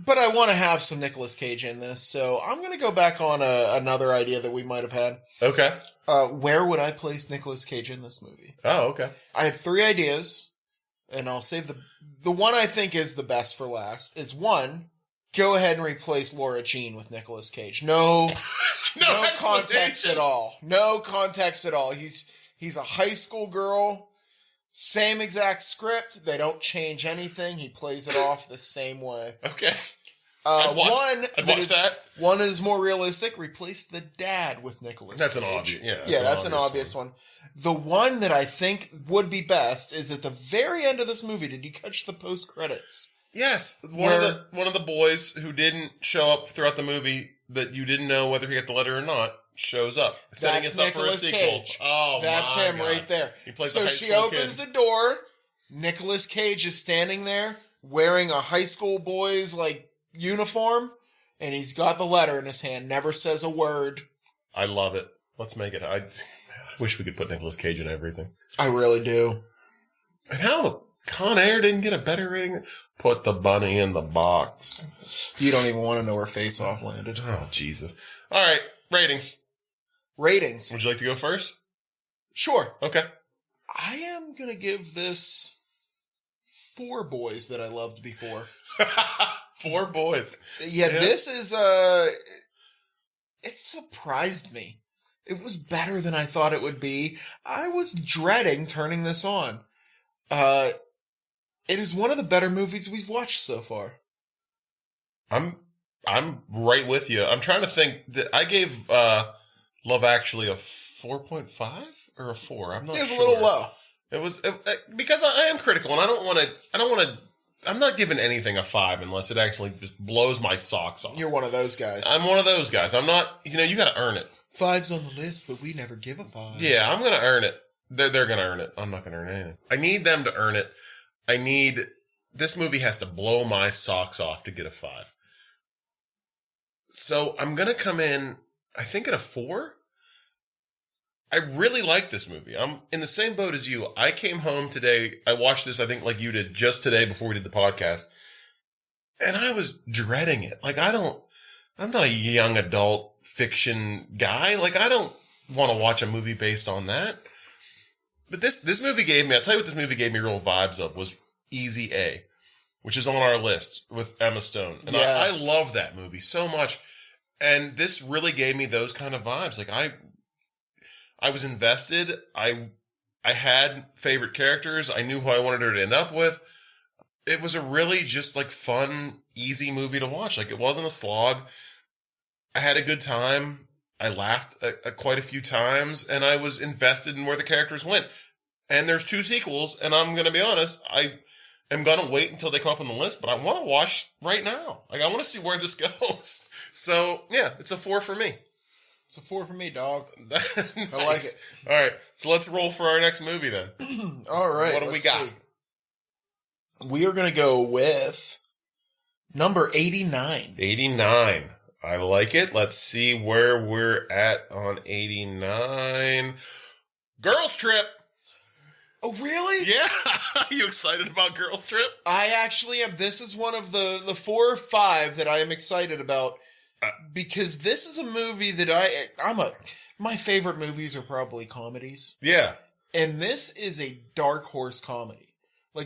But I want to have some Nicolas Cage in this, so I'm going to go back on another idea that we might have had. Okay. Where would I place Nicolas Cage in this movie? Oh, okay. I had 3 ideas, and I'll save the one I think is the best for last. Is one, go ahead and replace Laura Jean with Nicolas Cage. No context at all. No context at all. He's a high school girl. Same exact script. They don't change anything. He plays it off the same way. Okay. I'd watch that. One is more realistic. Replace the dad with Nicolas That's Cage. an obvious. Yeah, that's an obvious one. The one that I think would be best is at the very end of this movie. Did you catch the post credits? Yes, one of the boys who didn't show up throughout the movie that you didn't know whether he got the letter or not shows up, setting us up for a sequel. Cage. Oh, that's my him God. right there. He plays so a high she school opens kid. the door. Nicolas Cage is standing there wearing a high school boy's uniform, and he's got the letter in his hand. Never says a word. I love it. Let's make it. I wish we could put Nicolas Cage in everything. I really do. And how the Con Air didn't get a better rating? Put the bunny in the box. You don't even want to know where Face Off landed. Oh, Jesus. All right, ratings. Ratings. Would you like to go first? Sure. Okay. I am going to give this 4 boys that I loved before. 4 boys. Yeah, this is, it surprised me. It was better than I thought it would be. I was dreading turning this on. It is one of the better movies we've watched so far. I'm right with you. I'm trying to think. I gave Love Actually a 4.5 or a 4. I'm not sure. It was a little low. It was because I am critical, and I don't want to. I'm not giving anything a 5 unless it actually just blows my socks off. You're one of those guys. I'm one of those guys. I'm not. You got to earn it. 5's on the list, but we never give a 5. Yeah, I'm gonna earn it. They're gonna earn it. I'm not gonna earn anything. I need them to earn it. This movie has to blow my socks off to get a 5. So I'm gonna come in, I think, at a 4. I really like this movie. I'm in the same boat as you. I came home today. I watched this, I think, like you did, just today before we did the podcast. And I was dreading it. I'm not a young adult fiction guy. I don't want to watch a movie based on that. But this movie I'll tell you what this movie gave me real vibes of was Easy A, which is on our list with Emma Stone. And yes. I love that movie so much. And this really gave me those kind of vibes. I was invested. I had favorite characters. I knew who I wanted her to end up with. It was a really just fun, easy movie to watch. It wasn't a slog. I had a good time. I laughed quite a few times, and I was invested in where the characters went. And there's 2 sequels, and I'm going to be honest, I am going to wait until they come up on the list, but I want to watch right now. I want to see where this goes. So, yeah, it's a 4 for me. It's a 4 for me, dog. Nice. I like it. All right, so let's roll for our next movie then. All right. What do we got? See. We are going to go with number 89. 89. I like it. Let's see where we're at on 89. Girls Trip. Oh, really? Yeah. Are you excited about Girls Trip? I actually am. This is one of the 4 or 5 that I am excited about because this is a movie that my favorite movies are probably comedies. Yeah. And this is a dark horse comedy.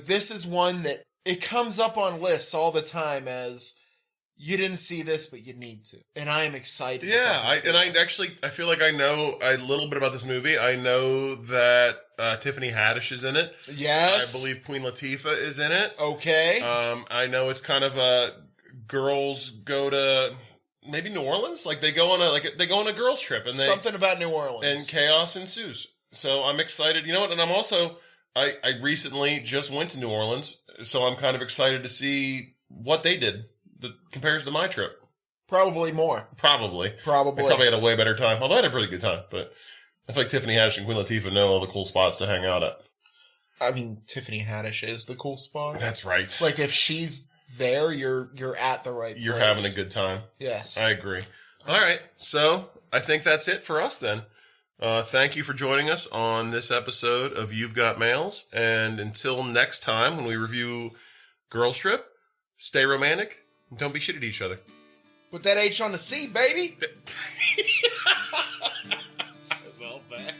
This is one that it comes up on lists all the time as you didn't see this, but you need to. And I am excited. Yeah, I feel like I know a little bit about this movie. I know that Tiffany Haddish is in it. Yes. I believe Queen Latifah is in it. Okay. I know it's kind of a girls go to maybe New Orleans. Like they go on a girls trip and something about New Orleans and chaos ensues. So I'm excited. You know what? And I'm also I recently just went to New Orleans, so I'm kind of excited to see what they did that compares to my trip. Probably more. Probably had a way better time. Although I had a pretty good time, but I feel like Tiffany Haddish and Queen Latifah know all the cool spots to hang out at. I mean, Tiffany Haddish is the cool spot. That's right. Like if she's there, you're at the right You're place. having a good time. Yes. I agree. All right. So I think that's it for us then. Thank you for joining us on this episode of You've Got Mails. And until next time when we review Girls Trip, stay romantic and don't be shitty to each other. Put that H on the C, baby. Well, back.